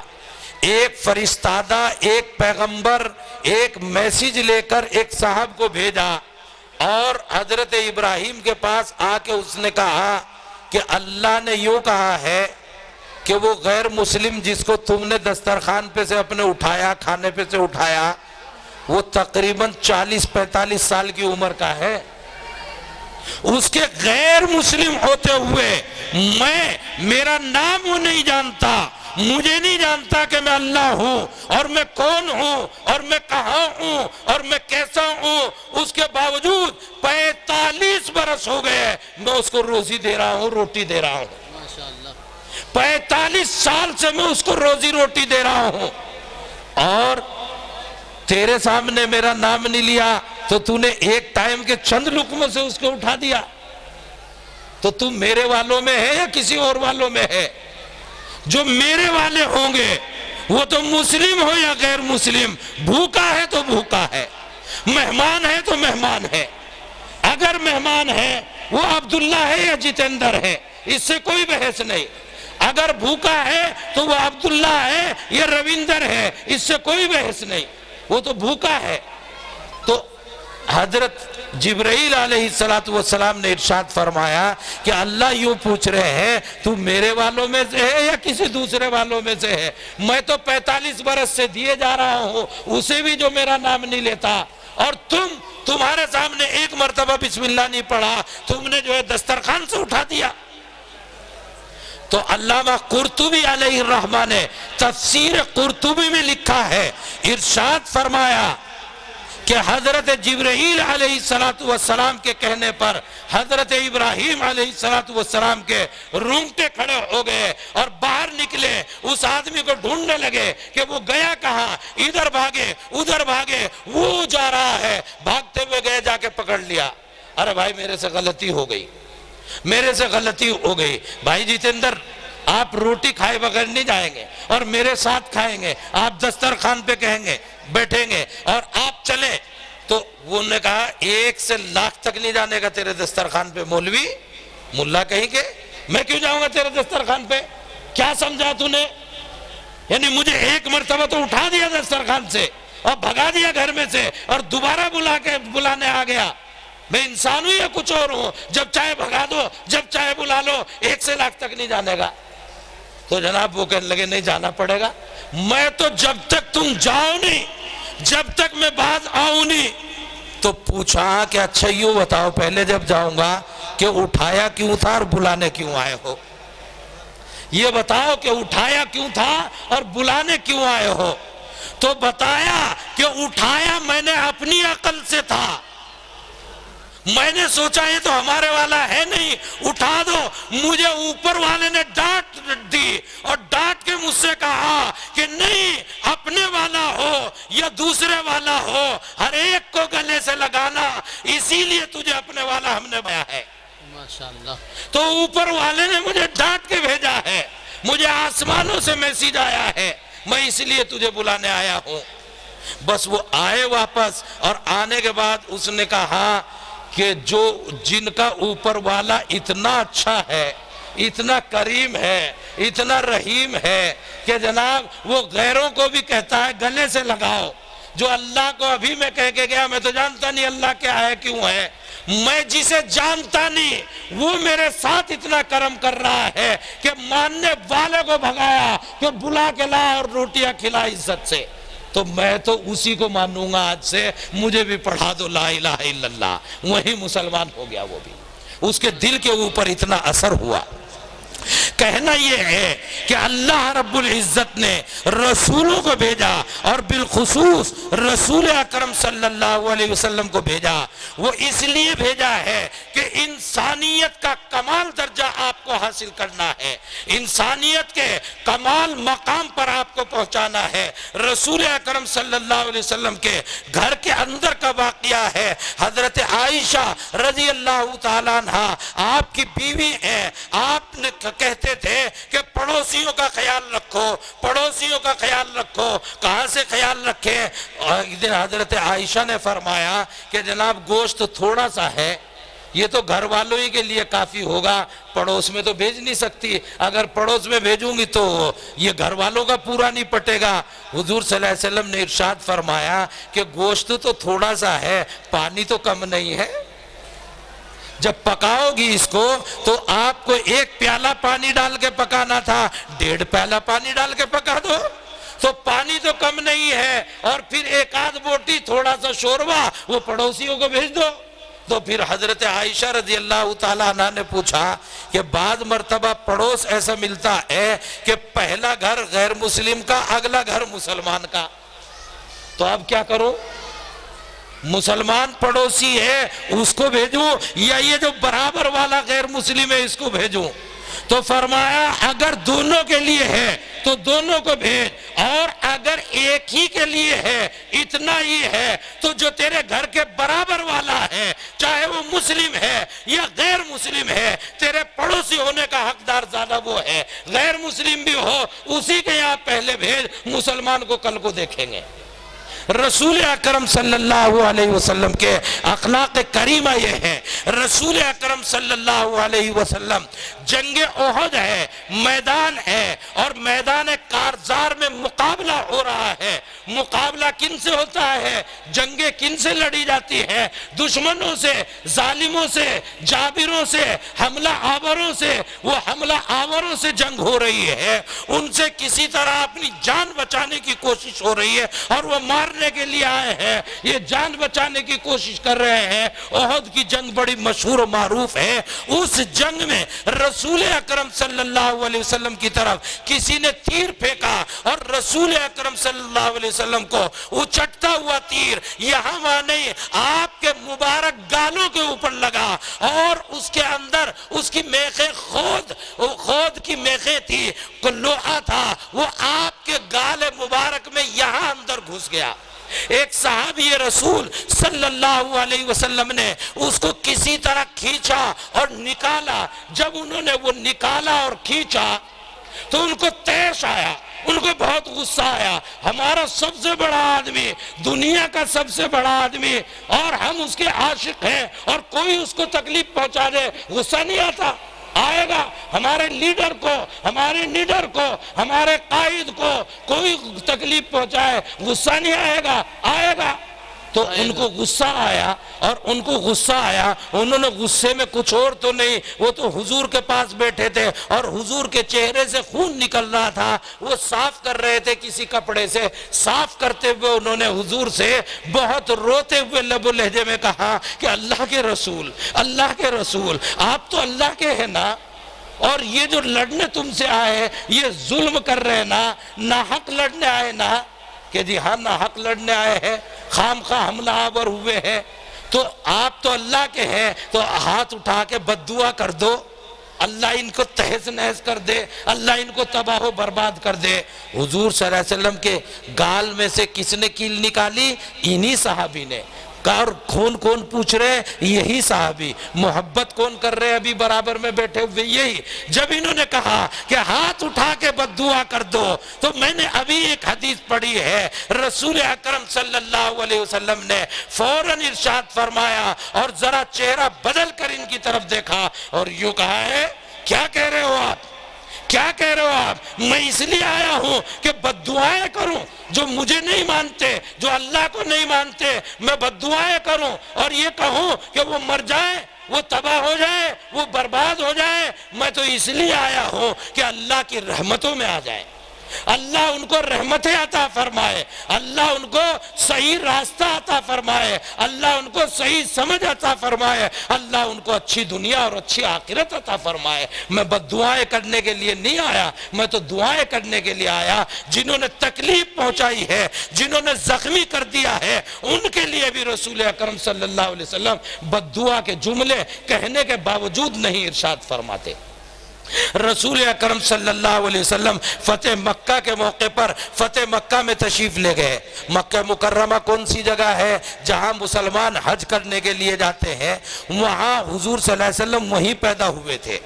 ایک فرشتادہ، ایک پیغمبر، ایک میسیج لے کر ایک صاحب کو بھیجا، اور حضرت ابراہیم کے پاس آ کے اس نے کہا کہ اللہ نے یوں کہا ہے کہ وہ غیر مسلم جس کو تم نے دسترخوان پہ سے اپنے اٹھایا، کھانے پہ سے اٹھایا، وہ تقریباً 40-45 سال کی عمر کا ہے. اس کے غیر مسلم ہوتے ہوئے میرا نام وہ نہیں جانتا، مجھے نہیں جانتا کہ میں اللہ ہوں اور میں کون ہوں اور میں کہاں ہوں اور میں کیسا ہوں. اس کے باوجود 45 برس ہو گئے میں اس کو روزی دے رہا ہوں، روٹی دے رہا ہوں. 45 سال سے میں اس کو روزی روٹی دے رہا ہوں، اور تیرے سامنے میرا نام نہیں لیا تو تو نے ایک ٹائم کے چند لقموں سے اس کو اٹھا دیا. تو تم میرے والوں میں ہے یا کسی اور والوں میں ہے؟ جو میرے والے ہوں گے وہ تو مسلم ہو یا غیر مسلم، بھوکا ہے تو بھوکا ہے، مہمان ہے تو مہمان ہے. اگر مہمان ہے وہ عبداللہ ہے یا جتیندر ہے، اس سے کوئی بحث نہیں. اگر بھوکا ہے تو وہ عبداللہ ہے یا رویندر ہے، اس سے کوئی بحث نہیں، وہ تو بھوکا ہے. تو حضرت جبرائیل علیہ السلام نے ارشاد فرمایا کہ اللہ یوں پوچھ رہے ہیں تو میرے والوں میں سے ہے یا کسی دوسرے والوں میں سے ہے؟ میں تو 45 برس سے دیے جا رہا ہوں، اسے بھی جو میرا نام نہیں لیتا، اور تمہارے سامنے ایک مرتبہ بسم اللہ نہیں پڑھا، تم نے جو ہے دسترخوان سے اٹھا دیا. تو علامہ قرطبی علیہ الرحمہ نے تفسیر قرطبی میں لکھا ہے، ارشاد فرمایا کہ حضرت جبرائیل علیہ السلام کے کہنے پر حضرت ابراہیم علیہ السلام کے رونگٹے کھڑے ہو گئے اور باہر نکلے، اس آدمی کو ڈھونڈنے لگے کہ وہ گیا کہاں، ادھر بھاگے ادھر بھاگے، وہ جا رہا ہے، بھاگتے ہوئے گئے، جا کے پکڑ لیا. ارے بھائی میرے سے غلطی ہو گئی، میرے سے غلطی ہو گئی. بھائی جتیندر آپ روٹی کھائے بغیر نہیں جائیں گے اور میرے ساتھ کھائیں گے، آپ دسترخوان پہ کہیں گے بیٹھیں گے اور آپ چلیں. تو وہ نے کہا 1 سے لاکھ تک نہیں جانے گا تیرے دسترخوان پہ. مولوی ملا کہیں گے میں کیوں جاؤں گا تیرے دسترخوان پہ؟ کیا سمجھا تو نے؟ یعنی مجھے ایک مرتبہ تو اٹھا دیا دسترخوان سے اور بھگا دیا گھر میں سے اور دوبارہ بلانے آ گیا. میں انسان ہوں یا کچھ اور ہوں؟ جب چاہے بھگا دو، جب چاہے بلا لو، 1 سے لاکھ تک نہیں جانے گا. تو جناب وہ کہنے لگے نہیں جانا پڑے گا. میں تو جب تک تم جاؤ نہیں، جب تک میں باز آؤں نہیں. تو پوچھا کہ اچھا یوں بتاؤ، پہلے جب جاؤں گا کہ اٹھایا کیوں تھا اور بلانے کیوں آئے ہو؟ یہ بتاؤ کہ اٹھایا کیوں تھا اور بلانے کیوں آئے ہو؟ تو بتایا کہ اٹھایا میں نے اپنی عقل سے تھا، میں نے سوچا یہ تو ہمارے والا ہے نہیں، اٹھا دو. مجھے اوپر والے نے ڈانٹ دی اور ڈانٹ کے مجھ سے کہا کہ نہیں اپنے والا ہو یا دوسرے والا ہو ہر ایک کو گلے سے لگانا، اسی لیے تجھے اپنے والا ہم نے بنایا ہے۔ ماشاءاللہ۔ تو اوپر والے نے مجھے ڈانٹ کے بھیجا ہے، مجھے آسمانوں سے میسیج آیا ہے، میں اس لیے تجھے بلانے آیا ہوں۔ بس وہ آئے واپس، اور آنے کے بعد اس نے کہا کہ جن کا اوپر والا اتنا اچھا ہے، اتنا کریم ہے، اتنا رحیم ہے کہ جناب وہ غیروں کو بھی کہتا ہے گلے سے لگاؤ، جو اللہ کو ابھی میں کہہ کے گیا میں تو جانتا نہیں اللہ کیا ہے کیوں ہے، میں جسے جانتا نہیں وہ میرے ساتھ اتنا کرم کر رہا ہے کہ ماننے والے کو بھگایا کہ بلا کے لا اور روٹیاں کھلا عزت سے، تو میں تو اسی کو مانوں گا آج سے، مجھے بھی پڑھا دو لا الہ الا اللہ، وہی مسلمان ہو گیا۔ وہ بھی اس کے دل کے اوپر اتنا اثر ہوا۔ کہنا یہ ہے کہ اللہ رب العزت نے رسولوں کو بھیجا، اور بالخصوص رسول اکرم صلی اللہ علیہ وسلم کو بھیجا، وہ اس لیے بھیجا ہے کہ انسانیت کا کمال درجہ آپ کو حاصل کرنا ہے، انسانیت کے کمال مقام پر آپ کو پہنچانا ہے۔ رسول اکرم صلی اللہ علیہ وسلم کے گھر کے اندر کا واقعہ ہے، حضرت عائشہ رضی اللہ تعالیٰ عنہ آپ کی بیوی ہیں، آپ نے کہتے تھے کہ پڑوسیوں کا خیال رکھو، پڑوسیوں کا خیال رکھو۔ کہاں سے خیال رکھیں؟ ایک دن حضرت عائشہ نے فرمایا کہ جناب گوشت تھوڑا سا ہے، یہ تو گھر والوں ہی کے لیے کافی ہوگا، پڑوس میں تو بھیج نہیں سکتی، اگر پڑوس میں بھیجوں گی تو یہ گھر والوں کا پورا نہیں پٹے گا۔ حضور صلی اللہ علیہ وسلم نے ارشاد فرمایا کہ گوشت تو تھوڑا سا ہے، پانی تو کم نہیں ہے، جب پکاؤ گی اس کو تو آپ کو ایک پیالہ پانی ڈال کے پکانا تھا، 1.5 پیالہ پانی ڈال کے پکا دو، تو پانی تو کم نہیں ہے، اور پھر ایک آدھ بوٹی تھوڑا سا شوربہ وہ پڑوسیوں کو بھیج دو۔ تو پھر حضرت عائشہ رضی اللہ تعالیٰ عنہ نے پوچھا کہ بعض مرتبہ پڑوس ایسا ملتا ہے کہ پہلا گھر غیر مسلم کا، اگلا گھر مسلمان کا، تو اب کیا کرو؟ مسلمان پڑوسی ہے اس کو بھیجوں یا یہ جو برابر والا غیر مسلم ہے اس کو بھیجوں؟ تو فرمایا اگر دونوں کے لیے ہے تو دونوں کو بھیج، اور اگر ایک ہی کے لیے ہے، اتنا ہی ہے، تو جو تیرے گھر کے برابر والا ہے چاہے وہ مسلم ہے یا غیر مسلم ہے، تیرے پڑوسی ہونے کا حقدار زیادہ وہ ہے، غیر مسلم بھی ہو اسی کے یہاں پہلے بھیج، مسلمان کو کل کو دیکھیں گے۔ رسول اکرم صلی اللہ علیہ وسلم کے اخلاق کریمہ یہ ہے۔ رسول اکرم صلی اللہ علیہ وسلم جنگ احد ہے، میدان ہے، اور میدان کارزار میں مقابلہ ہو رہا ہے۔ مقابلہ کن سے ہوتا ہے؟ جنگیں کن سے لڑی جاتی ہیں؟ دشمنوں سے، ظالموں سے، جابروں سے، حملہ آوروں سے۔ وہ حملہ آوروں سے جنگ ہو رہی ہے، ان سے کسی طرح اپنی جان بچانے کی کوشش ہو رہی ہے، اور وہ مارنے کے لیے آئے ہیں، یہ جان بچانے کی کوشش کر رہے ہیں۔ احد کی جنگ بڑی مشہور و معروف ہے۔ اس جنگ میں رسول اکرم صلی اللہ علیہ وسلم کی طرف کسی نے تیر پھینکا، اور رسول اکرم صلی اللہ علیہ وسلم کو اچٹتا ہوا تیر یہاں وہاں نہیں، آپ کے مبارک گالوں کے اوپر لگا، اور اس کے اندر اس کی میخیں خود کی میخیں تھی، لوہا تھا، وہ آپ کے گال مبارک میں یہاں اندر گھس گیا۔ ایک صحابی رسول صلی اللہ علیہ وسلم نے اس کو کسی طرح کھینچا اور نکالا۔ جب انہوں نے وہ نکالا اور کھینچا تو ان کو تیش آیا، ان کو بہت غصہ آیا، ہمارا سب سے بڑا آدمی، دنیا کا سب سے بڑا آدمی، اور ہم اس کے عاشق ہیں، اور کوئی اس کو تکلیف پہنچا دے غصہ نہیں آتا؟ آئے گا ہمارے لیڈر کو، ہمارے نیڈر کو، ہمارے قائد کو کوئی تکلیف پہنچائے غصہ نہیں آئے گا؟ آئے گا۔ تو ان کو غصہ آیا، اور ان کو غصہ آیا، انہوں نے غصے میں کچھ اور تو نہیں، وہ تو حضور کے پاس بیٹھے تھے اور حضور کے چہرے سے خون نکل رہا تھا، وہ صاف کر رہے تھے کسی کپڑے سے، صاف کرتے ہوئے انہوں نے حضور سے بہت روتے ہوئے لب و لہجے میں کہا کہ اللہ کے رسول، اللہ کے رسول، آپ تو اللہ کے ہیں نا، اور یہ جو لڑنے تم سے آئے یہ ظلم کر رہے نا، ناحق لڑنے آئے نا؟ کہ جی ہاں ناحق لڑنے آئے ہیں، خام خواہ حملہ آور ہوئے ہیں، تو آپ تو اللہ کے ہیں، تو ہاتھ اٹھا کے بد دعا کر دو۔ اللہ ان کو تہز نہز کر دے، اللہ ان کو تباہ و برباد کر دے۔ حضور صلی اللہ علیہ وسلم کے گال میں سے کس نے کیل نکالی؟ انہی صحابی نے۔ اور خون کون پوچھ رہے؟ یہی صحابی۔ محبت کون کر رہے ابھی برابر میں بیٹھے ہوئے؟ یہی۔ جب انہوں نے کہا کہ ہاتھ اٹھا کے بد دعا کر دو، تو میں نے ابھی ایک حدیث پڑھی ہے، رسول اکرم صلی اللہ علیہ وسلم نے فوراً ارشاد فرمایا اور ذرا چہرہ بدل کر ان کی طرف دیکھا اور یوں کہا ہے، کیا کہہ رہے ہو آپ؟ کیا کہہ رہے ہو آپ؟ میں اس لیے آیا ہوں کہ بد دعائیں کروں، جو مجھے نہیں مانتے، جو اللہ کو نہیں مانتے، میں بد دعائیں کروں اور یہ کہوں کہ وہ مر جائیں، وہ تباہ ہو جائے، وہ برباد ہو جائے۔ میں تو اس لیے آیا ہوں کہ اللہ کی رحمتوں میں آ جائے، اللہ ان کو رحمتیں عطا فرمائے، اللہ ان کو صحیح راستہ عطا فرمائے، اللہ ان کو صحیح سمجھ عطا فرمائے، اللہ ان کو اچھی دنیا اور اچھی آخرت عطا فرمائے۔ میں بد دعائیں کرنے کے لیے نہیں آیا، میں تو دعائیں کرنے کے لیے آیا۔ جنہوں نے تکلیف پہنچائی ہے، جنہوں نے زخمی کر دیا ہے، ان کے لیے بھی رسول اکرم صلی اللہ علیہ وسلم بد دعا کے جملے کہنے کے باوجود نہیں ارشاد فرماتے۔ رسول اکرم صلی اللہ علیہ وسلم فتح مکہ کے موقع پر فتح مکہ میں تشریف لے گئے۔ مکہ مکرمہ کون سی جگہ ہے جہاں مسلمان حج کرنے کے لیے جاتے ہیں؟ وہاں حضور صلی اللہ علیہ وسلم وہیں پیدا ہوئے تھے،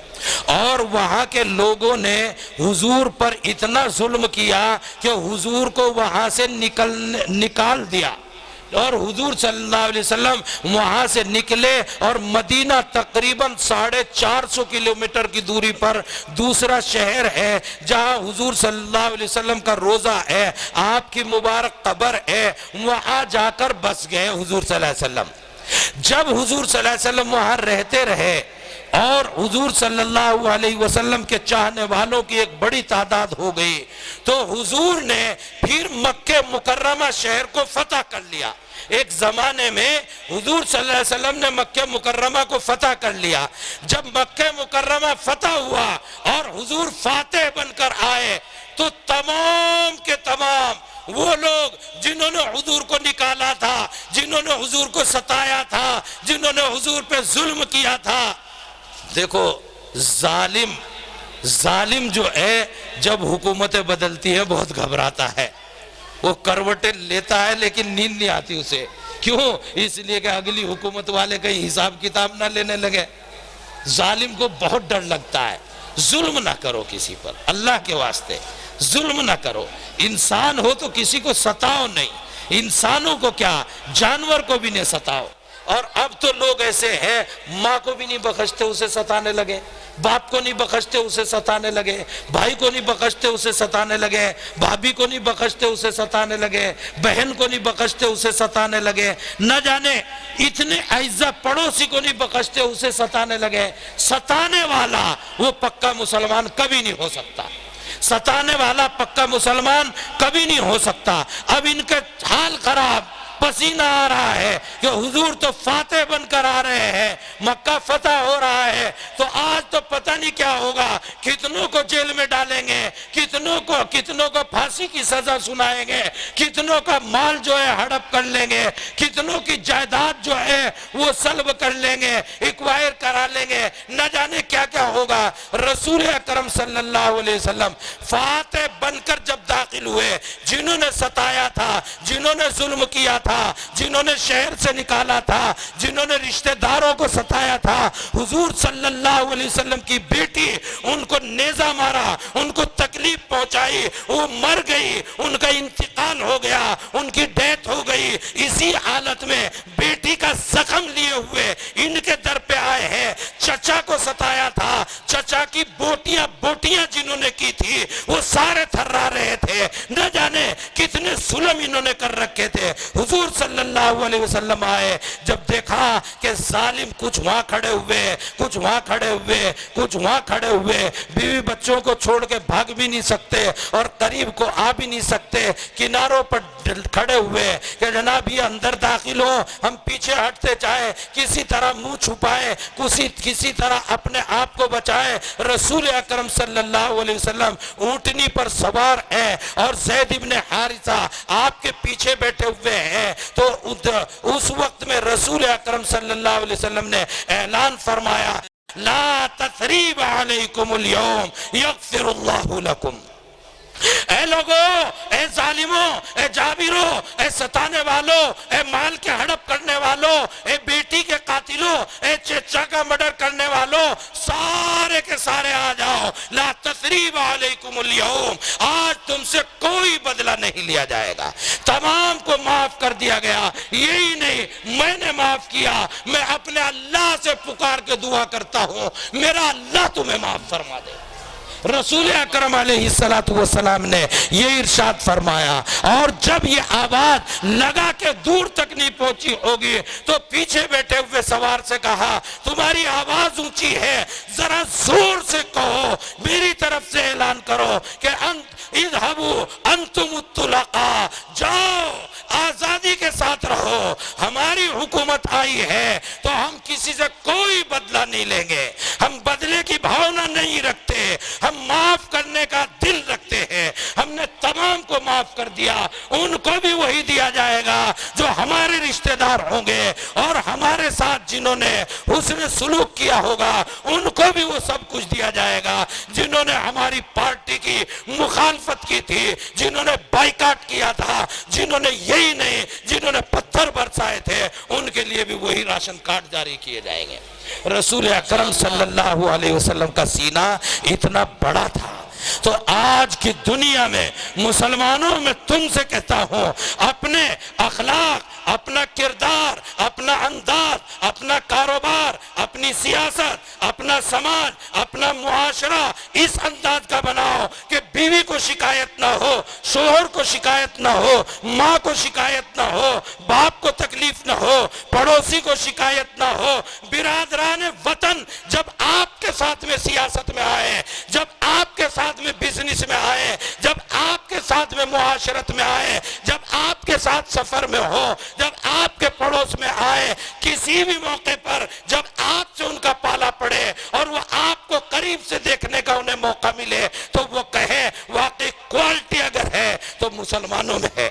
اور وہاں کے لوگوں نے حضور پر اتنا ظلم کیا کہ حضور کو وہاں سے نکال دیا، اور حضور صلی اللہ علیہ وسلم وہاں سے نکلے اور مدینہ تقریباً 450 کلومیٹر کی دوری پر دوسرا شہر ہے جہاں حضور صلی اللہ علیہ وسلم کا روضہ ہے، آپ کی مبارک قبر ہے، وہاں جا کر بس گئے حضور صلی اللہ علیہ وسلم۔ جب حضور صلی اللہ علیہ وسلم وہاں رہتے رہے اور حضور صلی اللہ علیہ وسلم کے چاہنے والوں کی ایک بڑی تعداد ہو گئی، تو حضور نے پھر مکہ مکرمہ شہر کو فتح کر لیا۔ ایک زمانے میں حضور صلی اللہ علیہ وسلم نے مکہ مکرمہ کو فتح کر لیا۔ جب مکہ مکرمہ فتح ہوا اور حضور فاتح بن کر آئے، تو تمام کے تمام وہ لوگ جنہوں نے حضور کو نکالا تھا، جنہوں نے حضور کو ستایا تھا، جنہوں نے حضور پہ ظلم کیا تھا، دیکھو ظالم جو ہے جب حکومتیں بدلتی ہیں بہت گھبراتا ہے، وہ کروٹیں لیتا ہے لیکن نیند نہیں آتی اسے۔ کیوں؟ اس لیے کہ اگلی حکومت والے کہیں حساب کتاب نہ لینے لگے۔ ظالم کو بہت ڈر لگتا ہے۔ ظلم نہ کرو کسی پر، اللہ کے واسطے ظلم نہ کرو۔ انسان ہو تو کسی کو ستاؤ نہیں، انسانوں کو کیا جانور کو بھی نہیں ستاؤ۔ اور اب تو لوگ ایسے ہیں، ماں کو بھی نہیں بخشتے اسے ستانے لگے، باپ کو نہیں بخشتے اسے ستانے لگے، بھائی کو نہیں بخشتے اسے ستانے لگے، بھابھی کو نہیں بخشتے اسے ستانے لگے، بہن کو نہیں بخشتے اسے ستانے لگے، نہ جانے اتنے اعزا پڑوسی کو نہیں بخشتے اسے ستانے لگے۔ ستانے والا وہ پکا مسلمان کبھی نہیں ہو سکتا، ستانے والا پکا مسلمان کبھی نہیں ہو سکتا۔ اب ان کے حال خراب، پسینہ آ رہا ہے کہ حضور تو فاتح بن کر آ رہے ہیں، مکہ فتح ہو رہا ہے، تو آج تو پتہ نہیں کیا ہوگا، کتنوں کو جیل میں ڈالیں گے، کتنوں کو پھانسی کی سزا سنائیں گے، کتنوں کا مال جو ہے ہڑپ کر لیں گے، کتنوں کی جائیداد جو ہے وہ سلب کر لیں گے، ایکوائر کرا لیں گے، نہ جانے کیا کیا ہوگا۔ رسول اکرم صلی اللہ علیہ وسلم فاتح بن کر جب داخل ہوئے، جنہوں نے ستایا تھا، جنہوں نے ظلم کیا تھا، جنہوں نے شہر سے نکالا تھا، جنہوں نے رشتہ داروں کو ستایا تھا، حضور صلی اللہ علیہ وسلم کی بیٹی ان کو نیزہ مارا، ان کو تکلیف پہنچائی، وہ مر گئی، ان کا انتقال ہو گیا، ان کی ڈیتھ ہو گئی۔ اسی حالت میں بیٹی کا زخم لیے ہوئے ان کے در پہ آئے ہیں۔ چچا کو ستایا تھا، چچا کی بوٹیاں جنہوں نے کی تھی وہ سارے تھرا رہے تھے، نہ جانے کتنے ظلم انہوں نے کر رکھے تھے۔ حضور صلی اللہ علیہ وسلم آئے، جب دیکھا کہ ظالم کچھ وہاں کھڑے ہوئے، کچھ وہاں کھڑے ہوئے، کچھ وہاں کھڑے ہوئے، بیوی بچوں کو چھوڑ کے بھاگ بھی نہیں سکتے اور قریب کو آ بھی نہیں سکتے، کناروں پر کھڑے ہوئے کہ جناب یہ اندر داخل ہو، ہم پیچھے ہٹتے جائیں، کسی طرح منہ چھپائے، کسی طرح اپنے آپ کو بچائے۔ رسول اکرم صلی اللہ علیہ وسلم اونٹنی پر سوار ہے اور زید ابن حارثہ آپ کے پیچھے بیٹھے ہوئے ہیں، تو اس وقت میں رسول اکرم صلی اللہ علیہ وسلم نے اعلان فرمایا لا تثریب علیکم اليوم یغفر اللہ لکم۔ اے لوگوں، اے ظالموں، اے جابروں، اے ستانے والوں، اے مال کے ہڑپ کرنے والوں، اے بیٹی کے قاتلوں، اے چچا کا مرڈر کرنے والوں، سارے کے سارے آ جاؤ۔ لا تثریب علیکم اليوم، آج تم سے کوئی بدلہ نہیں لیا جائے گا، تمام کو معاف کر دیا گیا۔ یہی نہیں، میں نے معاف کیا، میں اپنے اللہ سے پکار کے دعا کرتا ہوں میرا اللہ تمہیں معاف فرما دے۔ رسول اکرم علیہ السلام نے یہ ارشاد فرمایا، اور جب یہ آواز لگا کہ دور تک نہیں پہنچی ہوگی تو پیچھے بیٹھے ہوئے سوار سے کہا تمہاری آواز اونچی ہے، ذرا زور سے کہو، میری طرف سے اعلان کرو کہ اذهبوا انتم الطلقاء، جاؤ آزادی کے ساتھ رہو، ہماری حکومت آئی ہے تو ہم کسی سے کوئی بدلہ نہیں لیں گے، ہم بدلے کی بھاونا نہیں رکھتے، ہم معاف کرنے کا دل رکھتے ہیں، ہم نے تمام کو معاف کر دیا، ان کو بھی وہی دیا جائے گا جو ہمارے رشتہ دار ہوں گے، اور ہمارے ساتھ جنہوں نے حسن سلوک کیا ہوگا ان کو بھی وہ سب کچھ دیا جائے گا، جنہوں نے ہماری پارٹی کی مخالفت کی تھی، جنہوں نے بائیکاٹ کیا تھا، جنہوں نے یہی نہیں جنہوں نے پتھر برسائے تھے، ان کے لیے بھی وہی راشن کارڈ جاری کیے جائیں گے۔ رسول اکرم صلی اللہ علیہ وسلم کا سینہ اتنا بڑا تھا۔ تو آج کی دنیا میں مسلمانوں میں تم سے کہتا ہوں، اپنے اخلاق، اپنا کردار، اپنا انداز، اپنا کاروبار، اپنی سیاست، اپنا سماج، اپنا معاشرہ اس انداز کا بناؤ کہ بیوی کو شکایت نہ ہو، شوہر کو شکایت نہ ہو، ماں کو شکایت نہ ہو، باپ کو تکلیف نہ ہو، پڑوسی کو شکایت نہ ہو۔ برادران وطن جب آپ کے ساتھ میں سیاست میں آئے، جب آپ کے ساتھ میں بزنس میں آئے، جب آپ کے ساتھ میں معاشرت میں آئے، جب آپ کے ساتھ سفر میں ہو، جب آپ کے پڑوس میں آئے، کسی بھی موقع پر جب آپ سے ان کا پالا پڑے اور وہ آپ کو قریب سے دیکھنے کا انہیں موقع ملے تو وہ کہے واقعی کوالٹی اگر ہے تو مسلمانوں میں ہے،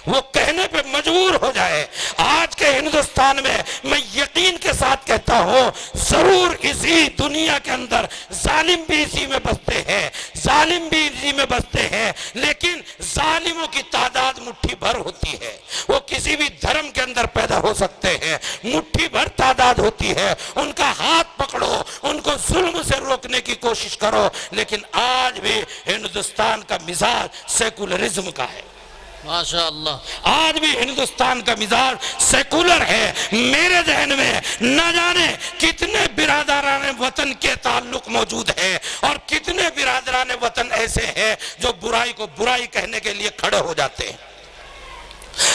وہ کہنے پہ مجبور ہو جائے۔ آج کے ہندوستان میں میں یقین کے ساتھ کہتا ہوں ضرور اسی دنیا کے اندر ظالم بھی اسی میں بستے ہیں، ظالم بھی اسی میں بستے ہیں، لیکن ظالموں کی تعداد مٹھی بھر ہوتی ہے، وہ کسی بھی دھرم کے اندر پیدا ہو سکتے ہیں، مٹھی بھر تعداد ہوتی ہے، ان کا ہاتھ پکڑو، ان کو ظلم سے روکنے کی کوشش کرو۔ لیکن آج بھی ہندوستان کا مزاج سیکولرزم کا ہے، ماشاءاللہ، آج بھی ہندوستان کا مزاج سیکولر ہے۔ میرے ذہن میں نہ جانے کتنے برادران وطن کے تعلق موجود ہیں اور کتنے برادران وطن ایسے ہیں جو برائی کو برائی کہنے کے لیے کھڑے ہو جاتے ہیں۔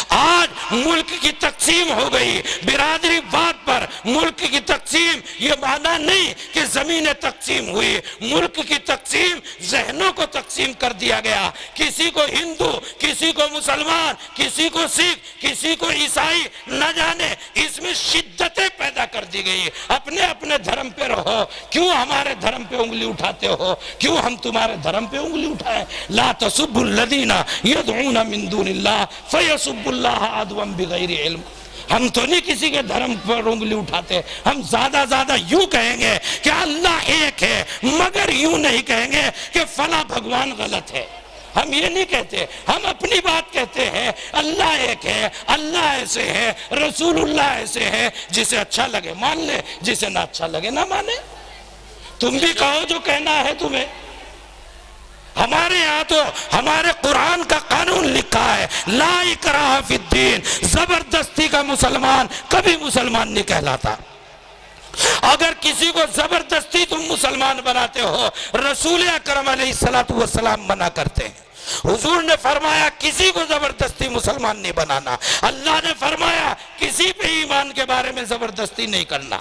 آج ملک کی تقسیم ہو گئی برادری واد پر، ملک کی تقسیم یہ معنی نہیں کہ زمینیں تقسیم ہوئی، ملک کی تقسیم ذہنوں کو تقسیم کر دیا گیا، کسی کو ہندو، کسی کو مسلمان، کسی کو سکھ، کسی کو عیسائی، نہ جانے اس میں شدتیں پیدا کر دی گئی۔ اپنے اپنے دھرم پہ رہو، کیوں ہمارے دھرم پہ انگلی اٹھاتے ہو؟ کیوں ہم تمہارے دھرم پہ انگلی اٹھائیں؟ لا تسبوا الذین یدعون من دون اللہ فیسبوا اللہ عدوا بغیر علم۔ ہم تو نہیں کسی کے دھرم پر انگلی اٹھاتے، ہم زیادہ زیادہ یوں کہیں گے کہ اللہ ایک ہے، مگر یوں نہیں کہیں گے کہ فلاں بھگوان غلط ہے۔ ہم یہ نہیں کہتے، ہم اپنی بات کہتے ہیں، اللہ ایک ہے، اللہ ایسے ہے، رسول اللہ ایسے ہے، جسے اچھا لگے مان لے، جسے نہ اچھا لگے نہ مانے۔ تم بھی کہو جو کہنا ہے تمہیں۔ ہمارے یہاں تو ہمارے قرآن کا قانون لکھا ہے، لا اکراہ فی الدین، زبردستی کا مسلمان کبھی مسلمان نہیں کہلاتا۔ اگر کسی کو زبردستی تم مسلمان بناتے ہو، رسول اکرم علیہ السلام منع کرتے ہیں۔ حضور نے فرمایا کسی کو زبردستی مسلمان نہیں بنانا، اللہ نے فرمایا کسی پہ ایمان کے بارے میں زبردستی نہیں کرنا۔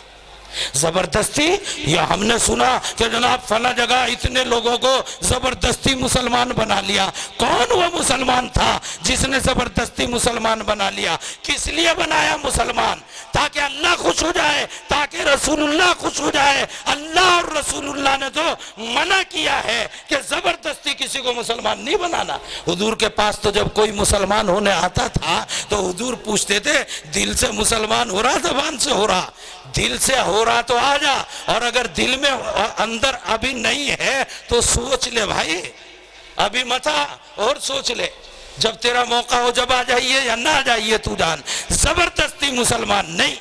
زبردستی، یا ہم نے سنا کہ جناب فلاں جگہ اتنے لوگوں کو زبردستی مسلمان بنا لیا۔ کون وہ مسلمان تھا جس نے زبردستی مسلمان بنا لیا؟ کس لیے بنایا مسلمان؟ تاکہ اللہ خوش ہو جائے، تاکہ رسول اللہ خوش ہو جائے۔ اللہ اور رسول اللہ نے تو منع کیا ہے کہ زبردستی کسی کو مسلمان نہیں بنانا۔ حضور کے پاس تو جب کوئی مسلمان ہونے آتا تھا تو حضور پوچھتے تھے دل سے مسلمان ہو رہا زبان سے ہو رہا؟ دل سے ہو ہو رہا تو آ جا، اور اگر دل میں اندر ابھی نہیں ہے تو سوچ لے بھائی، ابھی مت آ، اور سوچ لے، جب تیرا موقع ہو جب آ جائیے یا نہ آ جائیے تو جان۔ زبردستی مسلمان نہیں۔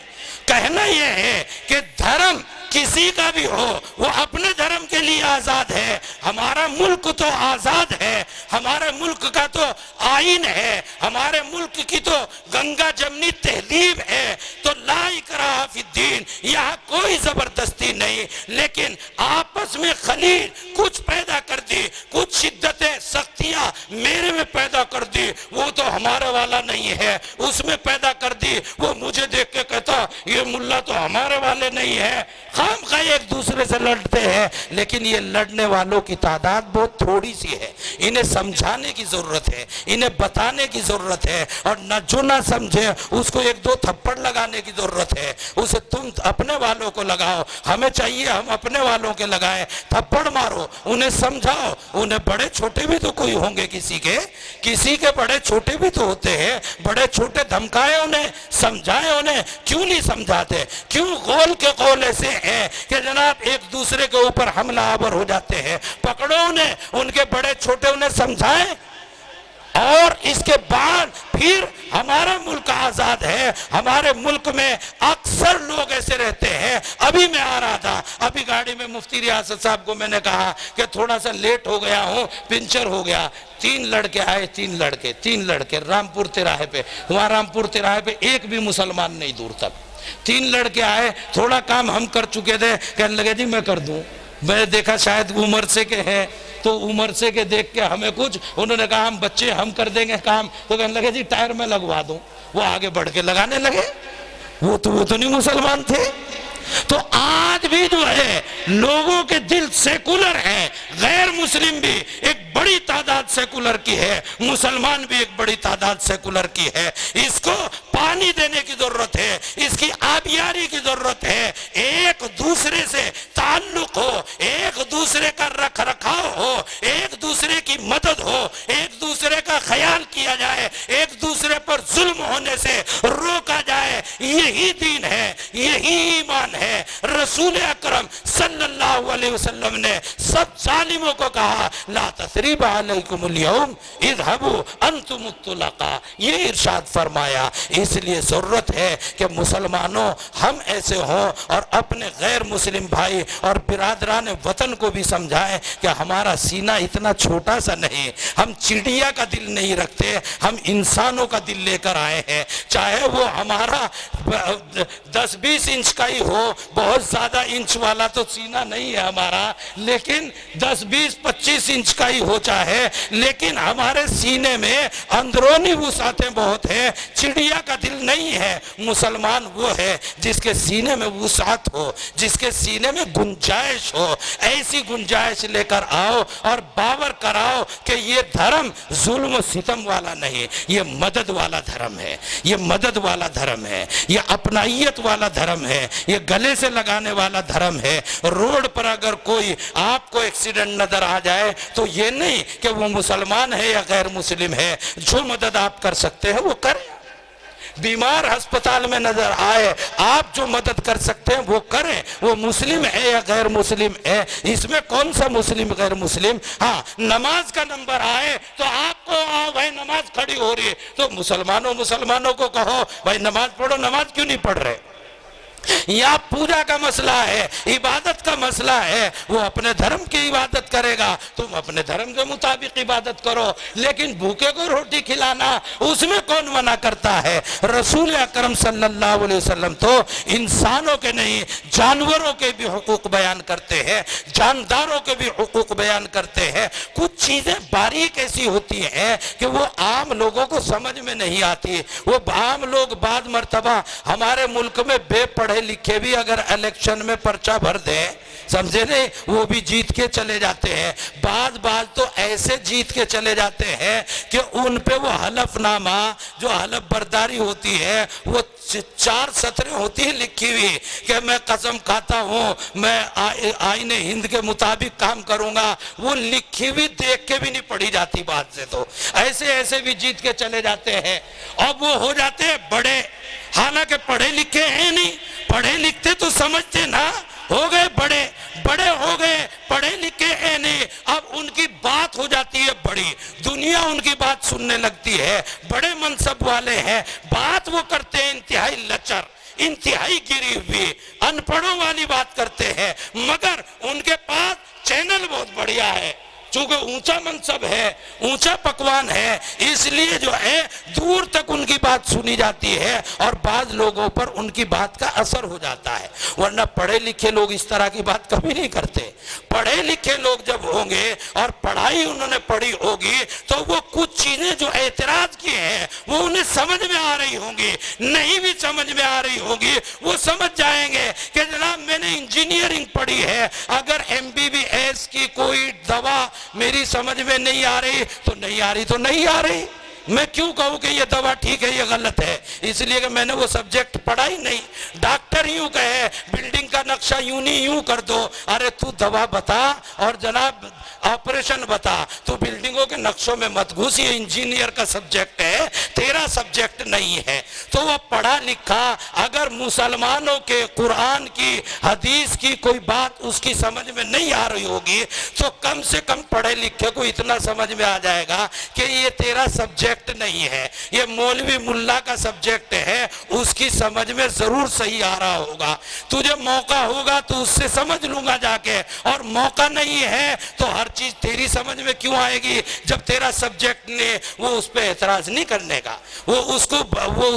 کہنا یہ ہے کہ دھرم کسی کا بھی ہو وہ اپنے دھرم کے لیے آزاد ہے۔ ہمارا ملک تو آزاد ہے، ہمارے ملک کا تو آئین ہے، ہمارے ملک کی تو گنگا جمنی تہذیب ہے، تو لا اکراہ فی الدین، یہاں کوئی زبردستی نہیں۔ لیکن آپس میں خلیل کچھ پیدا کر دی، کچھ شدتیں سختیاں میرے میں پیدا کر دی، وہ تو ہمارے والا نہیں ہے، اس میں پیدا کر دی، وہ مجھے دیکھ کے کہتا یہ ملا تو ہمارے والے نہیں ہے۔ خام خواہ ایک دوسرے سے لڑتے ہیں، لیکن یہ لڑنے والوں کی تعداد بہت تھوڑی سی ہے۔ انہیں سمجھانے کی ضرورت ہے، انہیں بتانے کی ضرورت ہے، اور جو نہ سمجھے اس کو ایک دو تھپڑ لگانے کی ضرورت ہے۔ اسے تم اپنے والوں کو لگاؤ، ہمیں چاہیے ہم اپنے والوں کے لگائیں، تھپڑ مارو، انہیں سمجھاؤ۔ انہیں بڑے چھوٹے بھی تو کوئی ہوں گے، کسی کے بڑے چھوٹے بھی تو ہوتے ہیں، بڑے چھوٹے دھمکائے انہیں، سمجھائے انہیں، کیوں نہیں سمجھاتے؟ کیوں قول کے قول ایسے ہیں کہ جناب ایک دوسرے کے اوپر حملہ آور ہو جاتے ہیں؟ پکڑو انہیں، ان کے بڑے چھوٹے انہیں سمجھائیں، اور اس کے بعد پھر ہمارا ملک آزاد ہے۔ ہمارے ملک میں اکثر لوگ ایسے رہتے ہیں۔ ابھی میں آ رہا تھا، ابھی گاڑی میں مفتی ریاست صاحب کو میں نے کہا کہ تھوڑا سا لیٹ ہو گیا ہوں، پنچر ہو گیا۔ تین لڑکے رامپور تراہے پہ، وہاں رامپور تراہے پہ ایک بھی مسلمان نہیں دور تک۔ تین لڑکے آئے، تھوڑا کام ہم کر چکے تھے، کہنے لگے جی میں کر دوں۔ میں نے دیکھا شاید عمر سے کے ہیں، تو عمر سے کے دیکھ کے ہمیں کچھ، انہوں نے کہا ہم بچے ہم کر دیں گے کام، تو کہنے لگے جی ٹائر میں لگوا دوں۔ وہ آگے بڑھ کے لگانے لگے، وہ تو نہیں مسلمان تھے۔ تو آج بھی جو ہے لوگوں کے دل سیکولر ہیں، غیر مسلم بھی ایک بڑی تعداد سیکولر کی ہے، مسلمان بھی ایک بڑی تعداد سیکولر کی ہے۔ اس کو پانی دینے کی ضرورت ہے، اس کی آبیاری کی ضرورت ہے، ایک دوسرے سے تعلق ہو، ایک دوسرے کا رکھ رکھاؤ ہو، ایک دوسرے کی مدد ہو، ایک دوسرے کا خیال کیا جائے، ایک دوسرے پر ظلم ہونے سے روکا جائے۔ یہی دین ہے، یہی ایمان ہے۔ رسول اکرم صلی اللہ علیہ وسلم نے سب ظالموں کو کہا لا تثریب علیکم اليوم اذهبوا انتم الطلقاء، یہ ارشاد فرمایا۔ اس لیے ضرورت ہے کہ مسلمانوں ہم ایسے ہوں اور اپنے غیر مسلم بھائی اور برادران وطن کو بھی سمجھائیں کہ ہمارا سینہ اتنا چھوٹا سا نہیں، ہم چڑیا کا دل نہیں رکھتے، ہم انسانوں کا دل لے کر آئے ہیں۔ چاہے وہ ہمارا 10-20 انچ کا ہی ہو، بہت زیادہ انچ والا تو سینہ نہیں ہے ہمارا، لیکن 10-20-25 انچ کا ہی ہو چاہے، لیکن ہمارے سینے میں اندرونی وسعتیں بہت ہیں۔ چڑیا کا دل نہیں ہے۔ مسلمان وہ ہے جس کے سینے میں وسعت ہو، جس کے سینے میں گنجائش ہو۔ ایسی گنجائش لے کر آؤ اور باور کراؤ کہ یہ دھرم ظلم و ستم والا نہیں، یہ مدد والا دھرم ہے، یہ مدد والا دھرم ہے، یہ اپنائیت والا دھرم ہے، یہ گلے سے لگانے والا دھرم ہے۔ روڈ پر اگر کوئی آپ کو ایکسیڈنٹ نظر آ جائے تو یہ نہیں کہ وہ مسلمان ہے یا غیر مسلم ہے، جو مدد آپ کر سکتے ہیں وہ کریں۔ بیمار ہسپتال میں نظر آئے، آپ جو مدد کر سکتے ہیں وہ کریں، وہ مسلم ہے یا غیر مسلم ہے، اس میں کون سا مسلم غیر مسلم۔ ہاں نماز کا نمبر آئے تو آپ کو بھائی نماز کھڑی ہو رہی ہے تو مسلمانوں کو کہو بھائی نماز پڑھو، نماز کیوں نہیں پڑھ رہے؟ یا پوجا کا مسئلہ ہے، عبادت کا مسئلہ ہے، وہ اپنے دھرم کی عبادت کرے گا، تم اپنے دھرم کے مطابق عبادت کرو، لیکن بھوکے کو روٹی کھلانا اس میں کون منع کرتا ہے؟ رسول اکرم صلی اللہ علیہ وسلم تو انسانوں کے نہیں جانوروں کے بھی حقوق بیان کرتے ہیں، جانداروں کے بھی حقوق بیان کرتے ہیں۔ کچھ چیزیں باریک ایسی ہوتی ہیں کہ وہ عام لوگوں کو سمجھ میں نہیں آتی۔ وہ عام لوگ بعض مرتبہ ہمارے ملک میں بے پڑھے لکھے بھی اگر الیکشن میں پرچہ بھر دیں سمجھے نہیں, وہ بھی جیت کے چلے جاتے ہیں. بعض تو ایسے جیت کے چلے جاتے ہیں کہ ان پہ وہ حلف نامہ جو حلف برداری ہوتی ہے وہ 4 سطریں ہوتی ہیں لکھی ہوئی کہ میں قسم کھاتا ہوں میں آئین ہند کے مطابق کام کروں گا, وہ لکھی ہوئی دیکھ کے بھی نہیں پڑھی جاتی بات سے. تو ایسے بھی جیت کے چلے جاتے ہیں اور وہ ہو جاتے ہیں بڑے, حالانکہ پڑھے لکھے ہیں نہیں. پڑھے لکھتے تو سمجھتے نا, ہو گئے بڑے ہو گئے, پڑھے لکھے ہیں نہیں. اب ان کی بات ہو جاتی ہے بڑی, دنیا ان کی بات سننے لگتی ہے, بڑے منصب والے ہیں, بات وہ کرتے ہیں انتہائی لچر, انتہائی گری ہوئی, ان پڑھوں والی بات کرتے ہیں, مگر ان کے پاس چینل بہت بڑھیا ہے. چونکہ اونچا منصب ہے, اونچا پکوان ہے, اس لیے جو ہے دور تک ان کی بات سنی جاتی ہے اور بعض لوگوں پر ان کی بات کا اثر ہو جاتا ہے. ورنہ پڑھے لکھے لوگ اس طرح کی بات کبھی نہیں کرتے. پڑھے لکھے لوگ جب ہوں گے اور پڑھائی انہوں نے پڑھی ہوگی تو وہ کچھ چیزیں جو اعتراض کی ہیں وہ انہیں سمجھ میں آ رہی ہوں گی, نہیں بھی سمجھ میں آ رہی ہوں گی وہ سمجھ جائیں گے کہ جناب میں نے انجینئرنگ پڑھی ہے, اگر MBBS کی کوئی دوا میری سمجھ میں نہیں آ رہی تو نہیں آ رہی. میں کیوں کہوں کہ یہ دوا ٹھیک ہے یہ غلط ہے؟ اس لیے کہ میں نے وہ سبجیکٹ پڑھا ہی نہیں. ڈاکٹر یوں کہے بلڈنگ کا نقشہ یوں نہیں یوں کر دو, ارے تو دوا بتا اور جناب آپریشن بتا, تو بلڈنگوں کے نقشوں میں مت گھس, یہ انجینئر کا سبجیکٹ ہے, تیرا سبجیکٹ نہیں ہے. تو وہ پڑھا لکھا اگر مسلمانوں کے قرآن کی حدیث کی کوئی بات اس کی سمجھ میں نہیں آ رہی ہوگی تو کم سے کم پڑھے لکھے کو اتنا سمجھ میں آ جائے گا کہ یہ تیرا سبجیکٹ نہیں ہے, یہ مولوی ملا کا سبجیکٹ ہے, اس کی سمجھ میں ضرور صحیح آ رہا ہوگا. تجھے موقع ہوگا تو اس سے سمجھ لوں گا جا کے, اور موقع نہیں ہے تو ہر چیز تیری سمجھ میں کیوں آئے گی جب تیرا سبجیکٹ نے وہ اس پہ اعتراض نہیں کرنے کا, وہ اس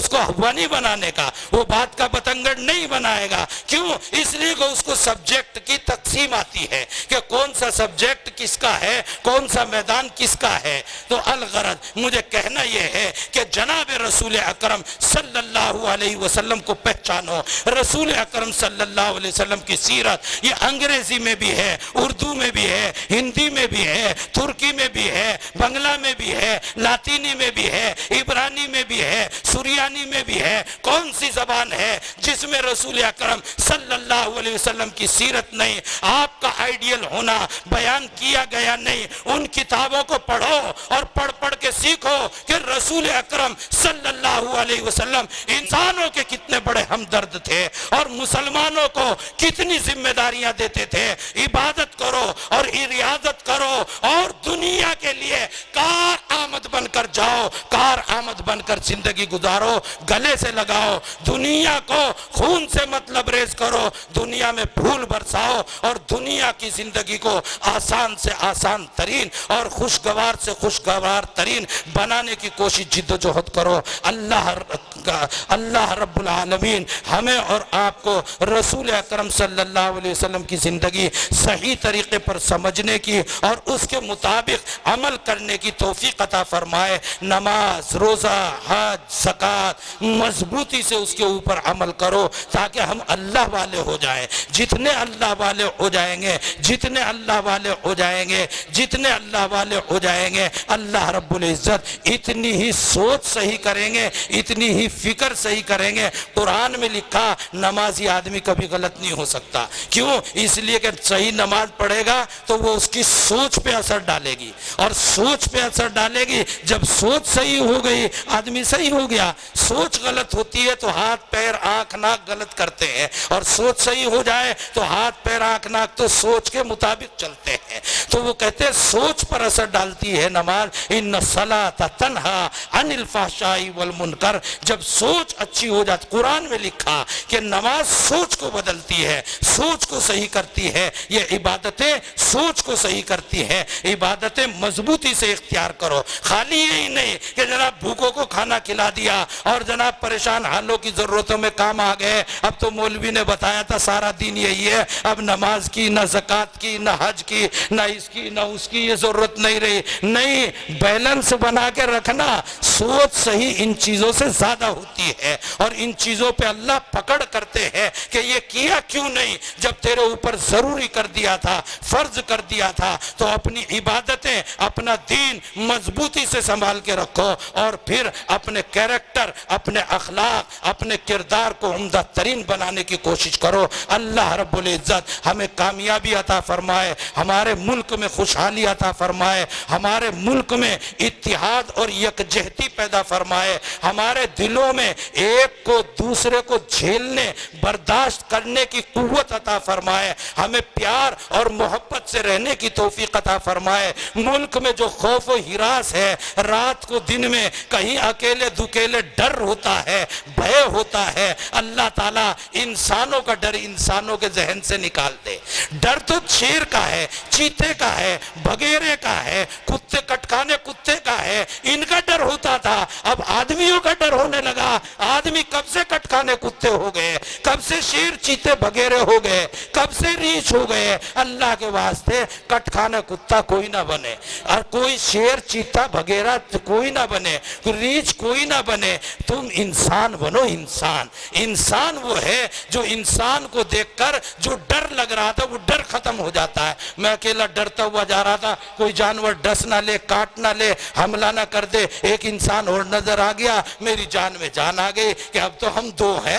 کو ہوا نہیں بنانے کا, وہ بات کا بتنگڑ نہیں بنائے گا. کیوں؟ اس لیے کہ اس کو سبجیکٹ کی تقسیم آتی ہے کہ کون سا سبجیکٹ کس کا ہے, کون سا میدان کس کا ہے. تو الغرض مجھے کہنا یہ ہے کہ جناب رسول اکرم صلی اللہ علیہ وسلم کو پہچانو. رسول اکرم صلی اللہ علیہ وسلم کی سیرت یہ انگریزی میں بھی ہے, اردو میں بھی ہے, ہندی میں بھی ہے, ترکی میں بھی ہے, بنگلہ میں بھی ہے, لاطینی میں بھی ہے, عبرانی میں بھی ہے, سریانی میں بھی ہے. کون سی زبان ہے جس میں رسول اکرم صلی اللہ علیہ وسلم کی سیرت نہیں, آپ کا آئیڈیل ہونا بیان کیا گیا نہیں؟ ان کتابوں کو پڑھو اور پڑھ کے سیکھو کہ رسول اکرم صلی اللہ علیہ وسلم انسانوں کے کتنے بڑے ہمدرد تھے اور مسلمانوں کو کتنی ذمہ داریاں دیتے تھے. عبادت کرو اور ریاضت کرو اور دنیا کے لیے کار آمد بن کر جاؤ, کار آمد بن کر زندگی گزارو, گلے سے لگاؤ, دنیا کو خون سے مت لبریز کرو, دنیا میں پھول برساؤ اور دنیا کی زندگی کو آسان سے آسان ترین اور خوشگوار سے خوشگوار ترین بنانے کی کوشش جد و جہد کرو. اللہ رب العالمین ہمیں اور آپ کو رسول اکرم صلی اللہ علیہ وسلم کی زندگی صحیح طریقے پر سمجھنے کی اور اس کے مطابق عمل کرنے کی توفیق عطا فرمائے. نماز, روزہ, حج, زکوٰۃ مضبوطی سے اس کے اوپر عمل کرو تاکہ ہم اللہ والے ہو جائیں. جتنے اللہ والے ہو جائیں گے, جتنے اللہ والے ہو جائیں گے, جتنے اللہ والے ہو جائیں گے, اللہ رب العزت اتنی ہی سوچ صحیح کریں گے, اتنی ہی فکر صحیح کریں گے. قرآن میں لکھا نمازی آدمی کبھی غلط نہیں ہو سکتا. کیوں؟ اس لیے کہ صحیح نماز پڑھے گا تو وہ اس کی سوچ پہ اثر ڈالے گی, اور سوچ پہ اثر ڈالے گی. جب سوچ صحیح ہو گئی آدمی صحیح ہو گیا. سوچ غلط ہوتی ہے تو ہاتھ پیر آنکھ ناک غلط کرتے ہیں, اور سوچ صحیح ہو جائے تو ہاتھ پیر آنکھ ناک تو سوچ کے مطابق چلتے ہیں. تو وہ کہتے ہیں سوچ پر اثر ڈالتی ہے نماز. ان الصلاۃ تنہا عن الفحشاء والمنکر. جب سوچ اچھی ہو جاتی, قرآن میں لکھا کہ نماز سوچ کو بدلتی ہے, سوچ کو صحیح کرتی ہے. یہ عبادتیں سوچ کو صحیح کرتی ہیں. عبادتیں مضبوطی سے اختیار کرو. خالی یہی نہیں کہ جناب بھوکوں کو کھانا کھلا دیا اور جناب پریشان حالوں کی ضرورتوں میں کام آ گئے، اب تو مولوی نے بتایا تھا سارا دین یہی ہے، اب نماز کی نہ زکوٰۃ کی نہ حج کی نہ اس کی نہ اس کی یہ ضرورت نہیں رہی۔ نہیں، بیلنس بنا کے رکھنا، سوچ صحیح ان چیزوں سے زیادہ ہوتی ہے، اور ان چیزوں پہ اللہ پکڑ کرتے ہیں کہ یہ کیا کیوں نہیں، جب تیرے اوپر ضروری کر دیا تھا، فرض کر دیا تھا، تو اپنی عبادتیں، اپنا دین مضبوطی سے سنبھال کے رکھو، اور پھر اپنے کیریکٹر، اپنے اخلاق، اپنے کردار کو عمدہ ترین بنانے کی کوشش کرو۔ اللہ رب العزت ہمیں کامیابی عطا فرمائے، ہمارے ملک میں خوشحالی عطا فرمائے، ہمارے ملک میں اتحاد اور یکجہتی پیدا فرمائے، ہمارے دلوں میں ایک کو دوسرے کو جھیلنے، برداشت کرنے کی قوت عطا فرمائے، ہمیں پیار اور محبت سے رہنے کی توفیق عطا فرمائے۔ ملک میں جو خوف و ہراس ہے، رات کو دن میں کہیں اکیلے دکیلے ڈر ہوتا ہے، بھے ہوتا ہے، اللہ تعالیٰ انسانوں کا ڈر انسانوں کے ذہن سے نکال دے۔ ڈر تو شیر کا ہے، چیتے کا ہے، بگیرے کا ہے، کتے کٹکانے کتے کا ہے، ان کا ڈر ہوتا تھا، اب آدمیوں کا ڈر ہونے لگا۔ آدمی کب سے کٹکانے کتے ہو گئے، کب سے شیر چیتے بگیرے ہو گئے، کب سے ریچھ ہو گئے۔ اللہ کے واسطے کٹکانے کتا کوئی نہ بنے، اور کوئی شیر چیتا بگیرہ کوئی نہ بنے، ریچھ کوئی نہ بنے۔ تم انسان بنو، انسان۔ انسان وہ ہے جو انسان کو دیکھ کر جو ڈر لگ رہا تھا وہ ڈر ختم ہو جاتا ہے۔ میں اکیلا ڈرتا ہوا جا رہا تھا، کوئی جانور ڈس نہ لے، کاٹ نہ لے، حملہ نہ کر دے، ایک انسان اور نظر آ گیا، میری جان میں جان آ گئی کہ اب تو ہم دو ہیں،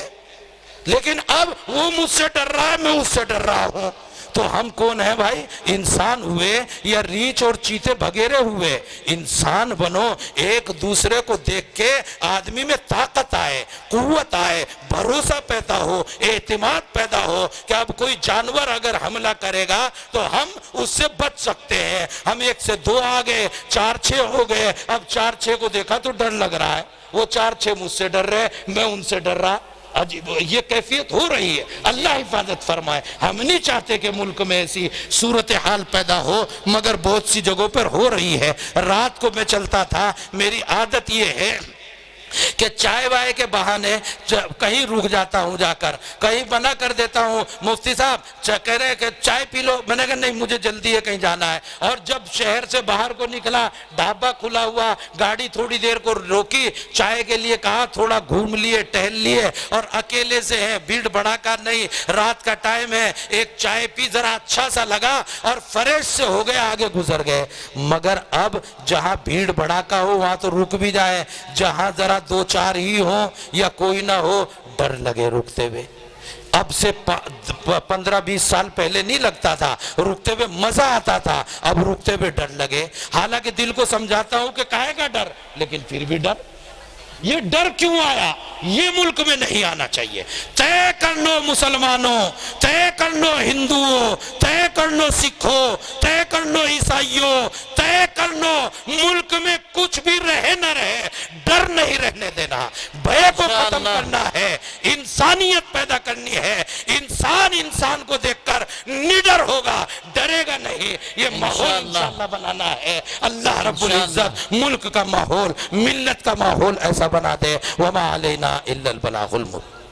لیکن اب وہ مجھ سے ڈر رہا ہے، میں اس سے ڈر رہا ہوں۔ تو ہم کون ہیں بھائی؟ انسان ہوئے یا ریچھ اور چیتے بگیرے ہوئے؟ انسان بنو، ایک دوسرے کو دیکھ کے آدمی میں طاقت آئے، قوت آئے، بھروسہ پیدا ہو، اعتماد پیدا ہو کہ اب کوئی جانور اگر حملہ کرے گا تو ہم اس سے بچ سکتے ہیں۔ ہم ایک سے دو آ گئے، چار چھ ہو گئے، اب چار چھ کو دیکھا تو ڈر لگ رہا ہے، وہ چار چھ مجھ سے ڈر رہے، میں ان سے ڈر رہا۔ عجیب یہ کیفیت ہو رہی ہے، اللہ حفاظت فرمائے۔ ہم نہیں چاہتے کہ ملک میں ایسی صورتحال پیدا ہو، مگر بہت سی جگہوں پر ہو رہی ہے۔ رات کو میں چلتا تھا، میری عادت یہ ہے کہ چائے وائے کے بہانے کہیں رک جاتا ہوں، جا کر کہیں منع کر دیتا ہوں، مفتی صاحب کہہ رہے کہ چائے پی لو، میں نے کہا نہیں مجھے جلدی ہے کہیں جانا ہے۔ اور جب شہر سے باہر کو نکلا، ڈھابا کھلا ہوا، گاڑی تھوڑی دیر کو روکی، چائے کے لیے کہا، تھوڑا گھوم لیے، ٹہل لیے، اور اکیلے سے ہیں، بھیڑ بھڑاکا نہیں، رات کا ٹائم ہے، ایک چائے پی، ذرا اچھا سا لگا اور فریش سے ہو گئے، آگے گزر گئے۔ مگر اب جہاں بھیڑ بھڑاکا ہو وہاں تو رک بھی جائے، جہاں ذرا دو چار ہی ہوں یا کوئی نہ ہو، ڈر لگے رکتے ہوئے۔ اب سے 15-20 سال پہلے نہیں لگتا تھا، رکتے ہوئے مزہ آتا تھا، اب رکتے ہوئے ڈر لگے۔ حالانکہ دل کو سمجھاتا ہوں کہ کاہے کا ڈر، لیکن پھر بھی ڈر۔ یہ ڈر کیوں آیا؟ یہ ملک میں نہیں آنا چاہیے۔ طے کر لو مسلمانوں، طے کر لو ہندوؤں، طے کر لو سکھوں، طے کر لو عیسائیوں، طے کر لو، ملک میں کچھ بھی رہے نہ رہے، ڈر نہیں رہنے دینا، بھے کو ختم کرنا ہے، انسانیت پیدا کرنی ہے۔ انسان کو دیکھ کر نڈر ہوگا، ڈرے گا نہیں۔ یہ ماحول انشاءاللہ بنانا ہے۔ اللہ رب العزت ملک کا ماحول، ملت کا ماحول ایسا بنا دے۔ وما علینا الا البلاغ المبین۔